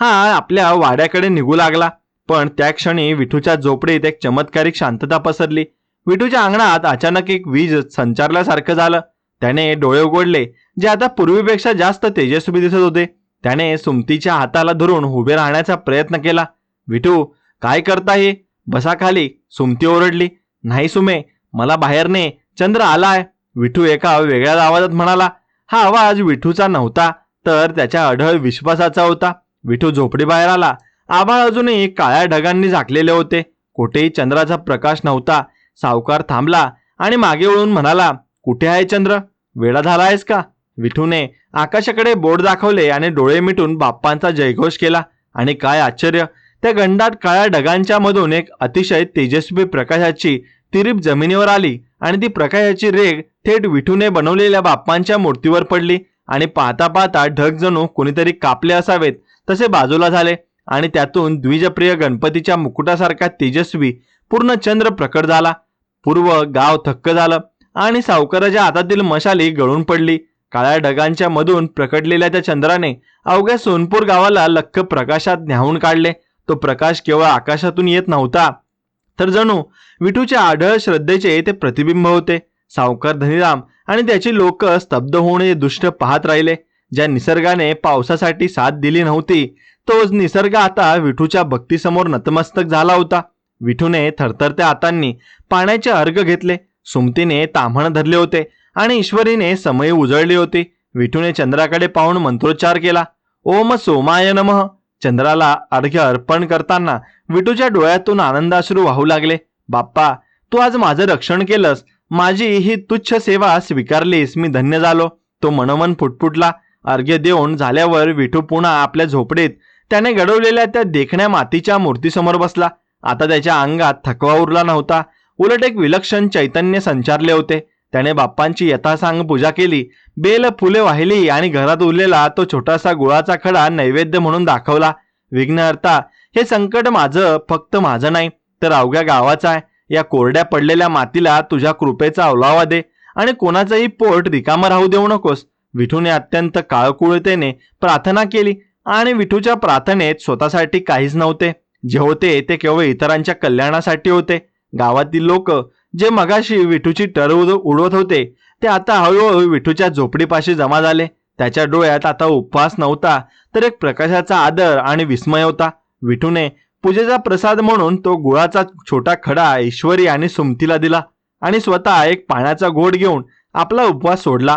हा आपल्या वाड्याकडे निघू लागला. पण त्या क्षणी विठूच्या झोपडीत एक चमत्कारिक शांतता पसरली. विठूच्या अंगणात अचानक एक वीज संचारल्यासारखं झालं. त्याने डोळे उघडले, जे आता पूर्वीपेक्षा जास्त तेजस्वी दिसत होते. त्याने सुमतीच्या हाताला धरून उभे राहण्याचा प्रयत्न केला. विठू, काय करताय? बसा खाली, सुमती ओरडली. नाही सुमे, मला बाहेर ने, चंद्र आलाय, विठू एका वेगळ्या आवाजात म्हणाला. हा आवाज विठूचा नव्हता तर त्याच्या अढळ विश्वासाचा होता. विठू झोपडी बाहेर आला. आभाळ अजूनही काळ्या ढगांनी झाकलेले होते. कोठेही चंद्राचा प्रकाश नव्हता. सावकार थांबला आणि मागे वळून म्हणाला, कुठे आहे चंद्र? वेडा झाला आहेस का? विठूने आकाशाकडे बोट दाखवले आणि डोळे मिटून बाप्पांचा जयघोष केला. आणि काय आश्चर्य, त्या गंडात काळ्या ढगांच्या मधून एक अतिशय तेजस्वी प्रकाशाची तिरीप जमिनीवर आली आणि ती प्रकाशाची रेघ थेट विठूने बनवलेल्या बाप्पांच्या मूर्तीवर पडली. आणि पाहता पाहता ढग जणू कोणीतरी कापले असावेत तसे बाजूला झाले आणि त्यातून द्विजप्रिय गणपतीच्या मुकुटासारखा तेजस्वी पूर्ण चंद्र प्रकट झाला. पूर्व गाव थक्क झालं आणि सावकाराच्या हातातील मशाली गळून पडली. काळ्या ढगांच्या मधून प्रकटलेल्या त्या चंद्राने अवघ्या सोनपूर गावाला लख्ख प्रकाशात न्हावून काढले. तो प्रकाश केवळ आकाशातून येत नव्हता तर जणू विठूच्या आढळ श्रद्धेचे ते प्रतिबिंब होते. सावकार धनीराम आणि त्याची लोक स्तब्ध होऊन दुष्ट पाहत राहिले. ज्या निसर्गाने पावसासाठी साथ दिली नव्हती तोच निसर्ग आता विठूच्या भक्तीसमोर नतमस्तक झाला होता. विठूने थरथरत्या हातांनी पाण्याचे अर्घ घेतले. सुमतीने ताम्हण धरले होते आणि ईश्वरीने समयी उजळली होती. विठूने चंद्राकडे पाहून मंत्रोच्चार केला. ओम सोमाय नमः. चंद्राला अर्घ्य अर्पण करताना विठूच्या डोळ्यातून आनंदाश्रू वाहू लागले. बाप्पा, तू आज माझं रक्षण केलंस, माझी ही तुच्छ सेवा स्वीकारलीस, मी धन्य झालो. तो मनोमन फुटफुटला. अर्घ्य देऊन झाल्यावर विठू पुन्हा आपल्या झोपडीत त्याने घडवलेल्या त्या देखण्या मातीच्या मूर्तीसमोर बसला. आता त्याच्या अंगात थकवा उरला नव्हता, उलट एक विलक्षण चैतन्य संचारले होते. त्याने बाप्पांची यथासांग पूजा केली, बेल फुले वाहिली आणि घरात उरलेला तो छोटासा गुळाचा खडा नैवेद्य म्हणून दाखवला. विघ्नहर्ता, हे संकट माझं, फक्त माझं नाही तर अवघ्या गावाचं आहे. या कोरड्या पडलेल्या मातीला तुझ्या कृपेचा ओलावा दे आणि कोणाचंही पोट रिकामं राहू देऊ नकोस. विठूने अत्यंत काळकुळतेने प्रार्थना केली आणि विठूच्या प्रार्थनेत स्वतःसाठी काहीच नव्हते. जे होते ते केवळ इतरांच्या कल्याणासाठी होते. गावातील लोक जे मगाशी विठूची टर उडवत होते ते आता हळूहळू विठूच्या झोपडीपाशी जमा झाले. त्याच्या डोळ्यात आता उपवास नव्हता तर एक प्रकाशाचा आदर आणि विस्मय होता. विठूने पूजेचा प्रसाद म्हणून तो गुळाचा छोटा खडा ईश्वरी आणि सुमतीला दिला आणि स्वतः एक पाण्याचा घोट घेऊन आपला उपवास सोडला.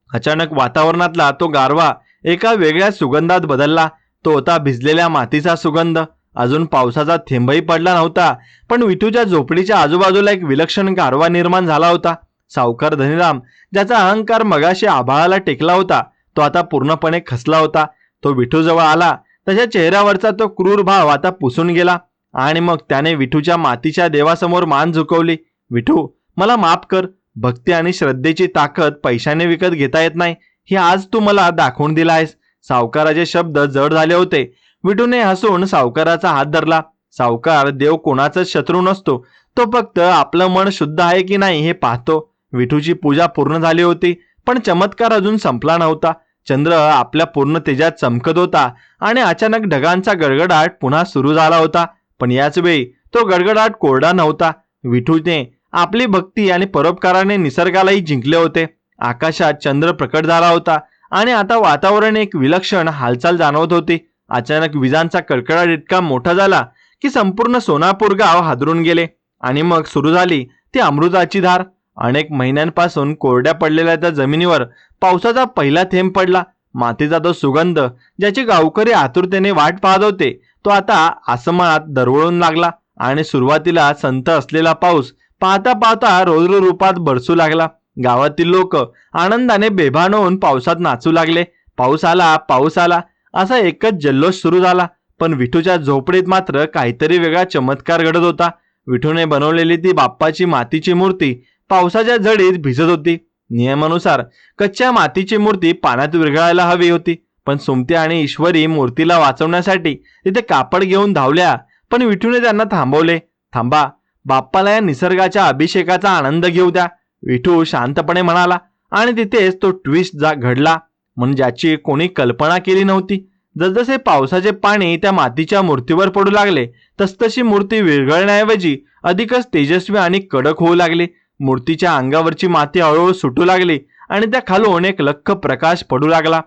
अचानक वातावरणातला तो गारवा एका वेगळ्या सुगंधात बदलला. तो होता भिजलेल्या मातीचा सुगंध. अजून पावसाचा थेंबही पडला नव्हता, पण विठूच्या झोपडीच्या आजूबाजूला एक विलक्षण गारवा निर्माण झाला होता. सावकार धनीराम, ज्याचा अहंकार मगाशी आभाळाला टेकला होता, तो आता पूर्णपणे खचला होता. तो विठूजवळ आला. त्याच्या चेहऱ्यावरचा तो क्रूर भाव आता पुसून गेला आणि मग त्याने विठूच्या मातीच्या देवासमोर मान झुकवली. विठू, मला माफ कर. भक्ती आणि श्रद्धेची ताकद पैशाने विकत घेता येत नाही, हे आज तू मला दाखवून दिला आहेस. सावकाराचे शब्द जड झाले होते. विठूने हसून सावकाराचा हात धरला. सावकार, देव कोणाचाच शत्रू नसतो, तो फक्त आपलं मन शुद्ध आहे की नाही हे पाहतो. विठूची पूजा पूर्ण झाली होती, पण चमत्कार अजून संपला नव्हता. चंद्र आपल्या पूर्ण तेजात चमकत होता आणि अचानक ढगांचा गडगडाट पुन्हा सुरू झाला होता. पण याच वेळी तो गडगडाट कोरडा नव्हता. विठूने आपली भक्ती आणि परोपकाराने निसर्गालाही जिंकले होते. आकाशात चंद्र प्रकट झाला होता आणि आता वातावरण एक विलक्षण हालचाल जाणवत होती. अचानक विजांचा कडकडाट इतका मोठा झाला की संपूर्ण सोनापूर गाव हादरून गेले आणि मग सुरू झाली ती अमृताची धार. अनेक महिन्यांपासून कोरड्या पडलेल्या त्या जमिनीवर पावसाचा पहिला थेंब पडला. मातीचा तो सुगंध ज्याची गावकरी आतुरतेने वाट पाहत होते तो आता आसमानात दरवळून लागला आणि सुरुवातीला संत असलेला पाऊस पाहता पाहता रौद्र रूपात बरसू लागला. गावातील लोक आनंदाने बेभान होऊन पावसात नाचू लागले. पाऊस आला, पाऊस आला असा एकच जल्लोष सुरू झाला. पण विठूच्या झोपडीत मात्र काहीतरी वेगळा चमत्कार घडत होता. विठूने बनवलेली ती बाप्पाची मातीची मूर्ती पावसाच्या झडीत भिजत होती. नियमानुसार कच्च्या मातीची मूर्ती पाण्यात विरघळायला हवी होती, पण सुमती आणि ईश्वरी मूर्तीला वाचवण्यासाठी तिथे कापड घेऊन धावल्या. पण विठूने त्यांना थांबवले. थांबा, बाप्पाला या निसर्गाच्या अभिषेकाचा आनंद घेऊ द्या, विठू शांतपणे म्हणाला. आणि तिथेच तो ट्विस्ट घडला म्हणून ज्याची कोणी कल्पना केली नव्हती. जसजसे पावसाचे पाणी त्या मातीच्या मूर्तीवर पडू लागले तसतशी मूर्ती विरघळण्याऐवजी अधिकच तेजस्वी आणि कडक होऊ लागली. मूर्तीच्या अंगावरची माती हळूहळू सुटू लागली आणि त्या खालून एक लख्ख प्रकाश पडू लागला.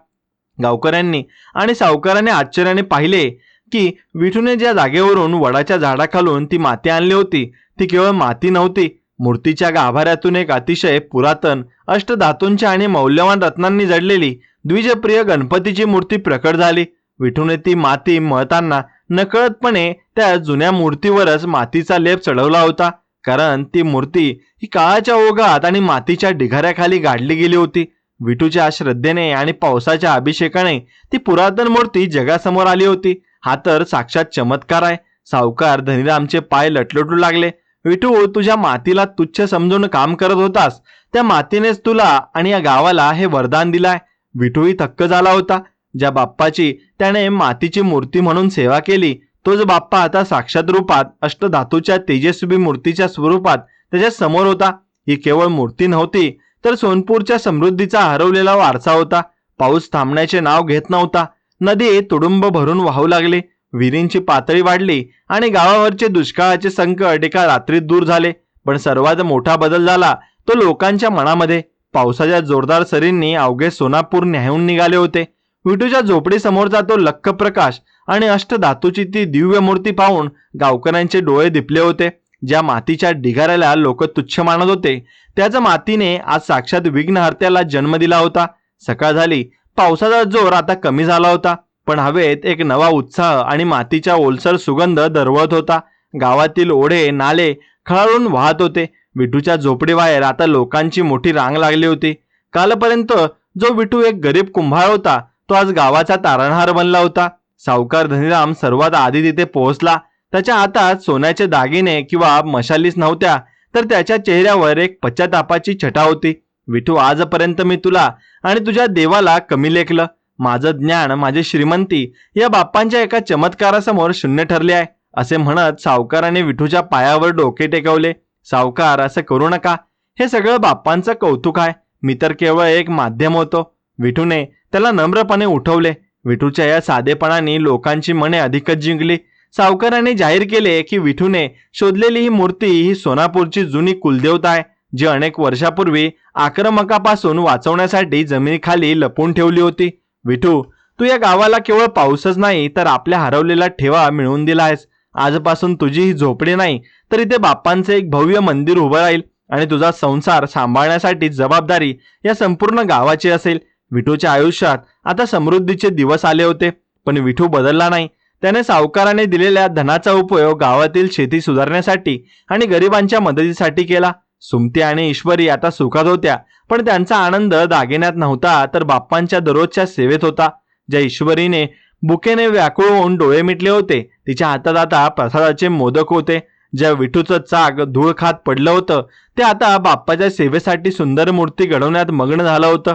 गावकऱ्यांनी आणि सावकारांनी आश्चर्याने पाहिले की विठूने ज्या जागेवरून वडाच्या झाडाखालून ती माती आणली होती ती केवळ माती नव्हती. मूर्तीच्या गाभाऱ्यातून एक अतिशय पुरातन अष्टधातूंच्या आणि मौल्यवान रत्नांनी जडलेली द्विजप्रिय गणपतीची मूर्ती प्रकट झाली. विठूने ती माती मळताना नकळतपणे त्या जुन्या मूर्तीवरच मातीचा लेप चढवला होता, कारण ती मूर्ती ही काळाच्या ओघात आणि मातीच्या ढिगाऱ्याखाली गाडली गेली होती. विठूच्या श्रद्धेने आणि पावसाच्या अभिषेकाने ती पुरातन मूर्ती जगासमोर आली होती. हा तर साक्षात चमत्कार आहे. सावकार धनीरामचे पाय लटलटू लागले. विठू, तुझ्या मातीला तुच्छ समजून काम करत होतास, त्या मातीनेच तुला आणि या गावाला हे वरदान दिलाय. विठूही थक्क झाला होता. ज्या बाप्पाची त्याने मातीची मूर्ती म्हणून सेवा केली तोच बाप्पा आता साक्षात रूपात अष्टधातूच्या तेजस्वी मूर्तीच्या स्वरूपात त्याच्या समोर होता. ही केवळ मूर्ती नव्हती तर सोनपूरच्या समृद्धीचा हरवलेला वारसा होता. पाऊस थांबण्याचे नाव घेत नव्हता. नदी तुडुंब भरून वाहू लागली. विहिरींची पातळी वाढली आणि गावावरचे दुष्काळाचे संकट एका रात्रीत दूर झाले. पण सर्वात मोठा बदल झाला तो लोकांच्या मनामध्ये. पावसाच्या जोरदार सरींनी अवघे सोनापूर न्याहून निघाले होते. विठूच्या झोपडी समोरचा तो लख्ख प्रकाश आणि अष्टधातूची ती दिव्य मूर्ती पाहून गावकऱ्यांचे डोळे दिपले होते. ज्या मातीच्या ढिगाऱ्याला लोक तुच्छ मानत होते त्याच मातीने आज साक्षात विघ्नहर्त्याला जन्म दिला होता. सकाळ झाली. पावसाचा जोर आता कमी झाला होता, पण हवेत एक नवा उत्साह आणि मातीचा ओलसर सुगंध दरवळत होता. गावातील ओढे नाले खळाळून वाहत होते. विठूच्या झोपडीबाहेर आता लोकांची मोठी रांग लागली होती. कालपर्यंत जो विठू एक गरीब कुंभार होता तो आज गावाचा तारणहार बनला होता. सावकार धनीराम सर्वात आधी तिथे पोहोचला. त्याच्या हातात सोन्याचे दागिने किंवा मशालीच नव्हत्या, तर त्याच्या चेहऱ्यावर एक पश्चातापाची छटा होती. विठू, आजपर्यंत मी तुला आणि तुझ्या देवाला कमी लेखलं. माझं ज्ञान, माझी श्रीमंती या बाप्पांच्या एका चमत्कारासमोर शून्य ठरले आहे, असे म्हणत सावकाराने विठूच्या पायावर डोके टेकवले. सावकार, असं करू नका. हे सगळं बाप्पांचं कौतुक आहे. मी तर केवळ एक माध्यम होतो. विठूने त्याला नम्रपणे उठवले. विठूच्या या साधेपणाने लोकांची मने अधिकच जिंकली. सावकाराने जाहीर केले की विठूने शोधलेली ही मूर्ती ही सोनापूरची जुनी कुलदेवता आहे, जी अनेक वर्षापूर्वी आक्रमकापासून वाचवण्यासाठी जमिनीखाली लपवून ठेवली होती. विठू, तू या गावाला केवळ पाऊसच नाही तर आपल्या हरवलेला ठेवा मिळवून दिला आहेस. आजपासून तुझी ही झोपडी नाही तर इथे बाप्पांचे एक भव्य मंदिर उभं राहील आणि तुझा संसार सांभाळण्यासाठी जबाबदारी या संपूर्ण गावाची असेल. विठूच्या आयुष्यात आता समृद्धीचे दिवस आले होते, पण विठू बदलला नाही. त्याने सावकाराने दिलेल्या धनाचा उपयोग गावातील शेती सुधारण्यासाठी आणि गरिबांच्या मदतीसाठी केला. सुमती आणि ईश्वरी आता सुखात होत्या, पण त्यांचा आनंद दागिन्यात नव्हता तर बाप्पांच्या दररोजच्या सेवेत होता. ज्या ईश्वरीने भुकेने व्याकुळ होऊन डोळे मिटले होते तिच्या हातात आता प्रसादाचे मोदक होते. ज्या विठूचं चाक धूळ खात पडलं होतं ते आता बाप्पाच्या सेवेसाठी सुंदर मूर्ती घडवण्यात मग्न झालं होतं.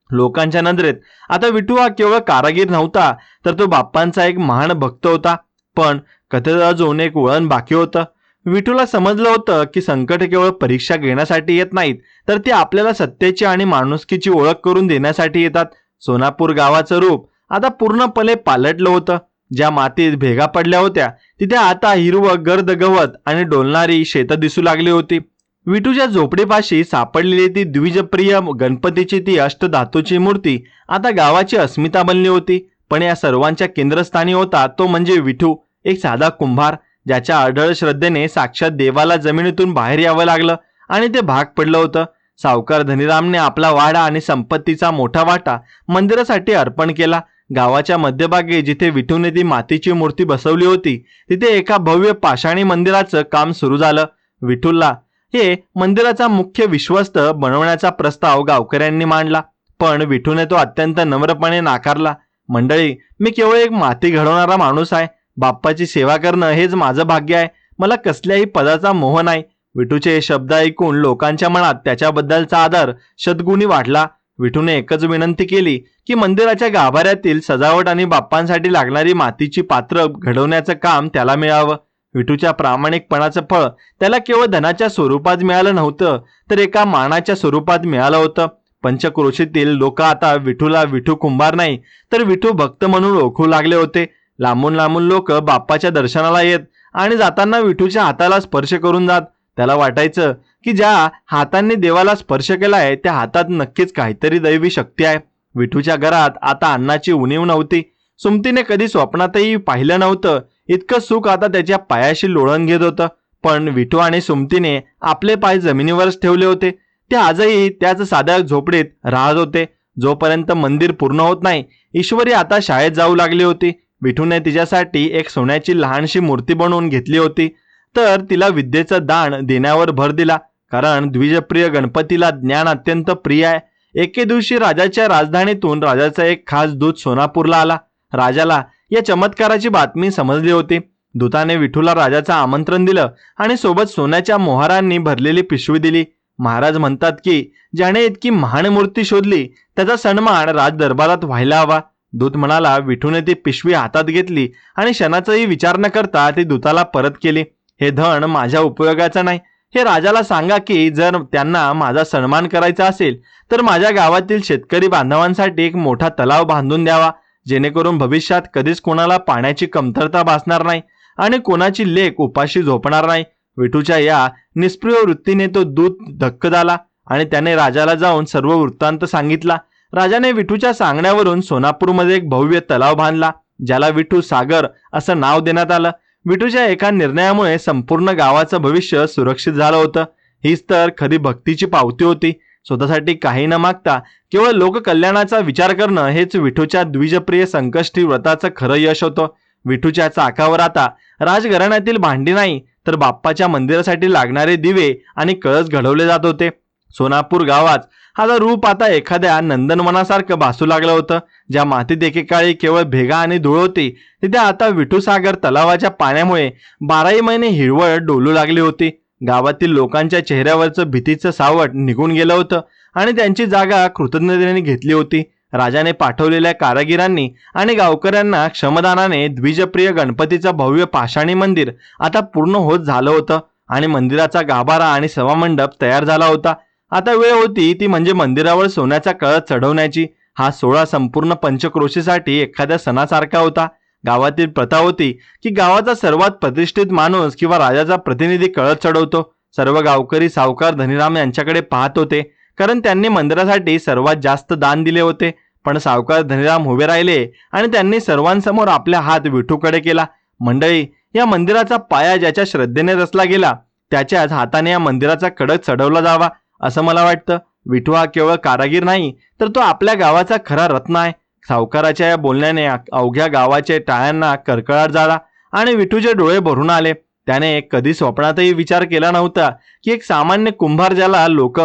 लोकांच्या नजरेत आता विठू हा केवळ कारागीर नव्हता तर तो बाप्पांचा एक महान भक्त होता. पण कथेत अजून एक वळण बाकी होतं. विठूला समजलं होतं की संकट केवळ परीक्षा घेण्यासाठी येत नाहीत तर ती आपल्याला सत्याची आणि माणुसकीची ओळख करून देण्यासाठी येतात. सोनापूर गावाचं रूप आता पूर्णपणे पालटलं होतं. ज्या मातीत भेगा पडल्या होत्या तिथे आता हिरवं गर्द गवत आणि डोलणारी शेतं दिसू लागली होती. विठूच्या झोपडीपाशी सापडलेली ती द्विजप्रिय गणपतीची ती अष्टधातूची मूर्ती आता गावाची अस्मिता बनली होती. पण या सर्वांच्या केंद्रस्थानी होता तो म्हणजे विठू, एक साधा कुंभार. ज्याच्या अढळ श्रद्धेने साक्षात देवाला जमिनीतून बाहेर यावं लागलं आणि ते भाग पडलं होतं. सावकार धनीरामने आपला वाडा आणि संपत्तीचा मोठा वाटा मंदिरासाठी अर्पण केला. गावाच्या मध्यभागी जिथे विठूने ती मातीची मूर्ती बसवली होती तिथे एका भव्य पाषाणी मंदिराचं काम सुरू झालं. विठूला हे मंदिराचा मुख्य विश्वस्त बनवण्याचा प्रस्ताव गावकऱ्यांनी मांडला, पण विठूने तो अत्यंत नम्रपणे नाकारला. मंडळी, मी केवळ एक माती घडवणारा माणूस आहे. बाप्पाची सेवा करणं हेच माझं भाग्य आहे. मला कसल्याही पदाचा मोह नाही. विठूचे हे शब्द ऐकून लोकांच्या मनात त्याच्याबद्दलचा आदर शतगुणी वाढला. विठूने एकच विनंती केली की मंदिराच्या गाभाऱ्यातील सजावट आणि बाप्पांसाठी लागणारी मातीची पात्र घडवण्याचं काम त्याला मिळावं. विठूच्या प्रामाणिकपणाचं फळ त्याला केवळ धनाच्या स्वरूपात मिळालं नव्हतं, तर एका मानाच्या स्वरूपात मिळालं होतं. पंचक्रोशीतील लोक आता विठूला विठू कुंभार नाही तर विठू भक्त म्हणून ओळखू लागले होते. लांबून लांबून लोक बाप्पाच्या दर्शनाला येत आणि जाताना विठूच्या हाताला स्पर्श करून जात. त्याला वाटायचं की ज्या हातांनी देवाला स्पर्श केलाय त्या हातात नक्कीच काहीतरी दैवी शक्ती आहे. विठूच्या घरात आता अन्नाची उणीव नव्हती. सुमतीने कधी स्वप्नातही पाहिलं नव्हतं इतकं सुख आता त्याच्या पायाशी लोळण घेत होतं. पण विठू आणि सुमतीने आपले पाय जमिनीवरच ठेवले होते. ते आजही त्याच साध्या झोपडीत राहत होते. जोपर्यंत मंदिर पूर्ण होत नाही, ईश्वरी आता शाळेत जाऊ लागली होती. विठूने तिच्यासाठी एक सोन्याची लहानशी मूर्ती बनवून घेतली होती, तर तिला विद्येचं दान देण्यावर भर दिला, कारण द्विजप्रिय गणपतीला ज्ञान अत्यंत प्रिय आहे. एके दिवशी राजाच्या राजधानीतून राजाचा एक खास दूत सोनापूरला आला. राजाला या चमत्काराची बातमी समजली होती. दूताने विठूला राजाचं आमंत्रण दिलं आणि सोबत सोन्याच्या मोहरांनी भरलेली पिशवी दिली. महाराज म्हणतात की ज्याने इतकी महान मूर्ती शोधली त्याचा सन्मान राज दरबारात व्हायला हवा. दूत म्हणाला. विठूने ती पिशवी हातात घेतली आणि क्षणाचाही विचार न करता ती दूताला परत केली. हे धन माझ्या उपयोगाचं नाही. हे राजाला सांगा की जर त्यांना माझा सन्मान करायचा असेल तर माझ्या गावातील शेतकरी बांधवांसाठी एक मोठा तलाव बांधून द्यावा, जेणेकरून भविष्यात कधीच कोणाला पाण्याची कमतरता भासणार नाही आणि कोणाची लेक उपाशी झोपणार नाही. विठूच्या या निष्प्रिय वृत्तीने तो दूत धक्क झाला आणि त्याने राजाला जाऊन सर्व वृत्तांत सांगितला. राजाने विठूच्या सांगण्यावरून सोनापूरमध्ये एक भव्य तलाव बांधला, ज्याला विठू सागर असं नाव देण्यात आलं. विठूच्या एका निर्णयामुळे संपूर्ण गावाचं भविष्य सुरक्षित झालं होतं. हीच तर खरी भक्तीची पावती होती. स्वतःसाठी काही न मागता केवळ लोककल्याणाचा विचार करणं हेच विठूच्या द्विजप्रिय संकष्टी व्रताचं खरं यश होतं. विठूच्या चाकावर आता राजघराण्यातील भांडी नाही तर बाप्पाच्या मंदिरासाठी लागणारे दिवे आणि कळस घडवले जात होते. सोनापूर गावात हा रूप आता एखाद्या नंदनवनासारखं भासू लागलं होतं. ज्या मातीत एकेकाळी केवळ भेगा आणि धूळ होती तिथे आता विठूसागर तलावाच्या पाण्यामुळे 12ही महिने हिरवळ डोलू लागली होती. गावातील लोकांच्या चेहऱ्यावरचं भीतीचं सावट निघून गेलं होतं आणि त्यांची जागा कृतज्ञतेने घेतली होती. राजाने पाठवलेल्या कारागिरांनी आणि गावकऱ्यांना क्षमदानाने द्विजप्रिय गणपतीचं भव्य पाषाणी मंदिर आता पूर्ण होत झालं होतं आणि मंदिराचा गाभारा आणि सभामंडप तयार झाला होता. आता वेळ होती ती म्हणजे मंदिरावर सोन्याचा कळस चढवण्याची. हा सोहळा संपूर्ण पंचक्रोशीसाठी एखाद्या सणासारखा होता. गावातील प्रथा होती की गावाचा सर्वात प्रतिष्ठित माणूस किंवा राजाचा प्रतिनिधी कळस चढवतो. सर्व गावकरी सावकार धनीराम यांच्याकडे पाहत होते, कारण त्यांनी मंदिरासाठी सर्वात जास्त दान दिले होते. पण सावकार धनीराम उभे राहिले आणि त्यांनी सर्वांसमोर आपला हात विठूकडे केला. मंडळी, या मंदिराचा पाया ज्याच्या श्रद्धेने रचला गेला त्याच्याच हाताने या मंदिराचा कडक चढवला जावा असं मला वाटतं. विठू हा केवळ कारागीर नाही तर तो आपल्या गावाचा खरा रत्न आहे. सावकाराच्या या बोलण्याने अवघ्या गावाच्या टाळ्यांना करकळाट झाला आणि विठूचे डोळे भरून आले. त्याने कधी स्वप्नातही विचार केला नव्हता की एक सामान्य कुंभार ज्याला लोक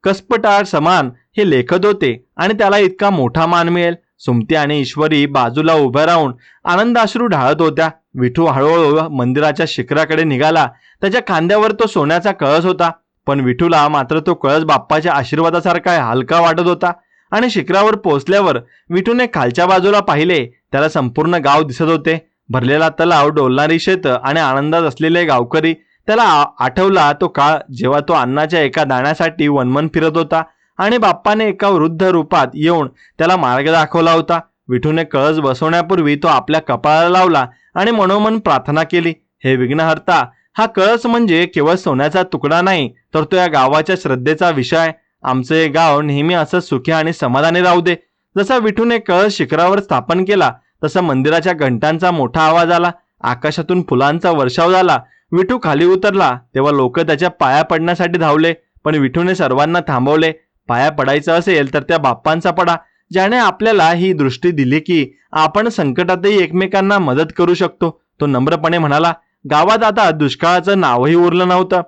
कसपटाळ समान हे लेखत होते आणि त्याला इतका मोठा मान मिळेल. सुमती आणि ईश्वरी बाजूला उभ्या राहून आनंदाश्रू ढाळत होत्या. विठू हळूहळू मंदिराच्या शिखराकडे निघाला. त्याच्या खांद्यावर तो सोन्याचा कळस होता, पण विठूला मात्र तो कळस बाप्पाच्या आशीर्वादासारखा हलका वाटत होता. आणि शिखरावर पोहोचल्यावर विठूने खालच्या बाजूला पाहिले. त्याला संपूर्ण गाव दिसत होते. भरलेला तलाव, डोलणारी शेतं आणि आनंदात असलेले गावकरी. त्याला आठवला तो काळ जेव्हा तो अन्नाच्या एका दाण्यासाठी वनमन फिरत होता आणि बाप्पाने एका वृद्ध रूपात येऊन त्याला मार्ग दाखवला होता. विठूने कळस बसवण्यापूर्वी तो आपल्या कपाळाला लावला आणि मनोमन प्रार्थना केली. हे विघ्नहर्ता, हा कळस म्हणजे केवळ सोन्याचा तुकडा नाही तर तो या गावाच्या श्रद्धेचा विषय आहे. आमचं हे गाव नेहमी असं सुखी आणि समाधानी राहू दे. जसा विठूने कळस शिखरावर स्थापन केला तसा मंदिराच्या घंटांचा मोठा आवाज आला आकाशातून फुलांचा वर्षाव झाला. विठू खाली उतरला तेव्हा लोक त्याच्या पाया पडण्यासाठी धावले, पण विठूने सर्वांना थांबवले. पाया पडायचं असेल तर त्या बाप्पांचा पडा, ज्याने आपल्याला ही दृष्टी दिली की आपण संकटातही एकमेकांना मदत करू शकतो. तो नम्रपणे म्हणाला. गावात आता दुष्काळाचं नावही उरलं नव्हतं.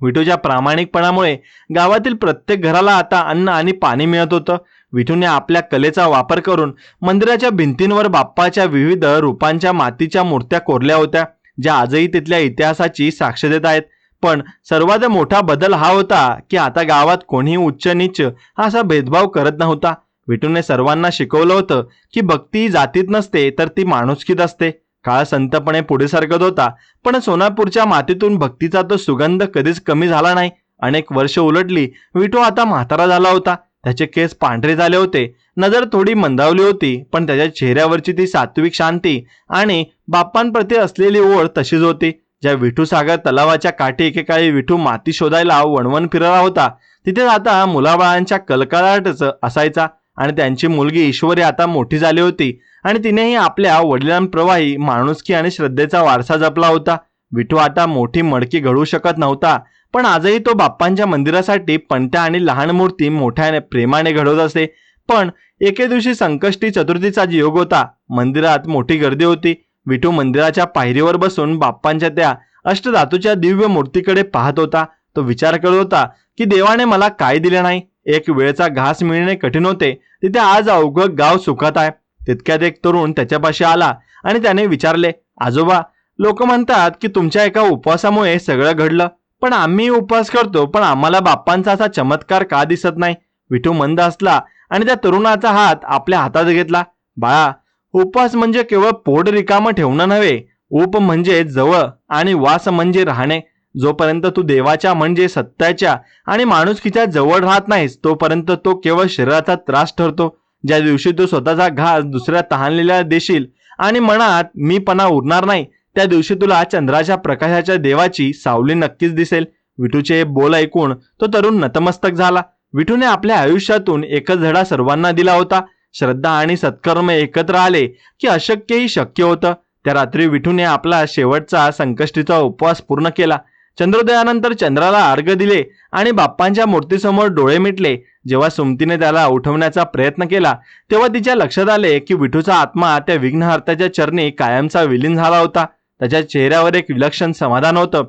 विठूच्या प्रामाणिकपणामुळे गावातील प्रत्येक घराला आता अन्न आणि पाणी मिळत होतं. विठूने आपल्या कलेचा वापर करून मंदिराच्या भिंतींवर बाप्पाच्या विविध रूपांच्या मातीच्या मूर्त्या कोरल्या होत्या, ज्या आजही तिथल्या इतिहासाची साक्ष देत आहेत. पण सर्वात मोठा बदल हा होता की आता गावात कोणीही उच्च नीच असा भेदभाव करत नव्हता. विठूने सर्वांना शिकवलं होतं की भक्ती जातीत नसते तर ती माणुसकीत असते. काळ संतपणे पुढे सरकत होता, पण सोनापूरच्या मातीतून भक्तीचा तो सुगंध कधीच कमी झाला नाही. अनेक वर्ष उलटली. विठू आता म्हातारा झाला होता. त्याचे केस पांढरे झाले होते, नजर थोडी मंदावली होती, पण त्याच्या चेहऱ्यावरची ती सात्विक शांती आणि बाप्पांप्रती असलेली ओढ तशीच होती. ज्या विठूसागर तलावाच्या काठी एकेकाळी विठू माती शोधायला वणवण फिरला होता, तिथे आता मुलाबाळांच्या कलकलाटच असायचा. आणि त्यांची मुलगी ईश्वरी आता मोठी झाली होती आणि तिनेही आपल्या वडिलांप्रवाही माणुसकी आणि श्रद्धेचा वारसा जपला होता. विठू आता मोठी मडकी घडवू शकत नव्हता, पण आजही तो बाप्पांच्या मंदिरासाठी पणत्या आणि लहान मूर्ती मोठ्या प्रेमाने घडवत असे. पण एके दिवशी संकष्टी चतुर्थीचा योग होता. मंदिरात मोठी गर्दी होती. विठू मंदिराच्या पायरीवर बसून बाप्पांच्या त्या अष्टधातूच्या दिव्य मूर्तीकडे पाहत होता. तो विचार करत होता की देवाने मला काय दिले नाही. एक वेळचा घास मिळणे कठीण होते, तिथे आज अवघं गाव सुखात आहे. तितक्यात एक तरुण त्याच्यापाशी आला आणि त्याने विचारले, आजोबा, लोक म्हणतात की तुमच्या एका उपवासामुळे सगळं घडलं, पण आम्ही उपवास करतो, पण आम्हाला बाप्पांचा असा चमत्कार का दिसत नाही? विठू मंद हसला आणि त्या तरुणाचा हात आपल्या हातात घेतला. बाळा, उपवास म्हणजे केवळ पोट रिकामं ठेवणं नव्हे. उप म्हणजे जवळ आणि वास म्हणजे राहणे. जोपर्यंत तू देवाच्या म्हणजे सत्याच्या आणि माणुसकीच्या जवळ राहत नाहीस, तोपर्यंत तो केवळ शरीराचा त्रास ठरतो. ज्या दिवशी तू स्वतःचा घास दुसऱ्या तहानलेल्या देशील आणि मनात मीपणा उरणार नाही, त्या दिवशी तुला चंद्राच्या प्रकाशाच्या देवाची सावली नक्कीच दिसेल. विठूचे बोल ऐकून तो तरुण नतमस्तक झाला. विठूने आपल्या आयुष्यातून एकच धडा सर्वांना दिला होता. श्रद्धा आणि सत्कर्म एकत्र आले की अशक्यही शक्य होतं. त्या रात्री विठूने आपला शेवटचा संकष्टीचा उपवास पूर्ण केला. चंद्रोदयानंतर चंद्राला अर्घ्य दिले आणि बाप्पांच्या मूर्तीसमोर डोळे मिटले. जेव्हा सुमतीने त्याला उठवण्याचा प्रयत्न केला, तेव्हा तिच्या लक्षात आले की विठूचा आत्मा त्या विघ्नहर्त्याच्या चरणी कायमचा विलीन झाला होता. त्याच्या चेहऱ्यावर एक विलक्षण समाधान होतं,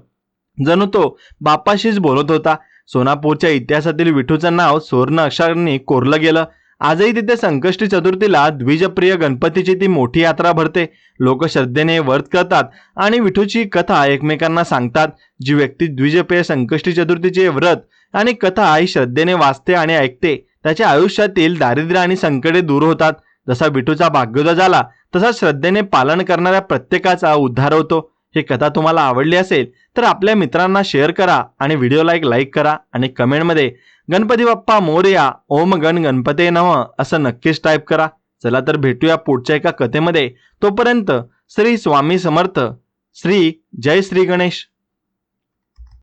जणू तो बाप्पाशीच बोलत होता. सोनापूरच्या इतिहासातील विठूचं नाव सुवर्ण अक्षरांनी कोरलं गेलं. आजही तिथे संकष्टी चतुर्थीला द्विजप्रिय गणपतीची ती मोठी यात्रा भरते. लोक श्रद्धेने व्रत करतात आणि विठूची कथा एकमेकांना सांगतात. जी व्यक्ती द्विजप्रिय संकष्टी चतुर्थीचे व्रत आणि कथा ही श्रद्धेने वाचते आणि ऐकते, त्याच्या आयुष्यातील दारिद्र्य आणि संकटे दूर होतात. जसा विठूचा भाग्योदय झाला, तसा श्रद्धेने पालन करणाऱ्या प्रत्येकाचा उद्धार होतो. ही कथा तुम्हाला आवडली असेल तर आपल्या मित्रांना शेअर करा आणि व्हिडिओला एक लाईक करा आणि कमेंटमध्ये गणपती बाप्पा मोरया, ओम गण गणपते नमः असं नक्कीच टाईप करा. चला तर भेटूया पुढच्या एका कथेमध्ये. तोपर्यंत श्री स्वामी समर्थ. श्री जय श्री गणेश.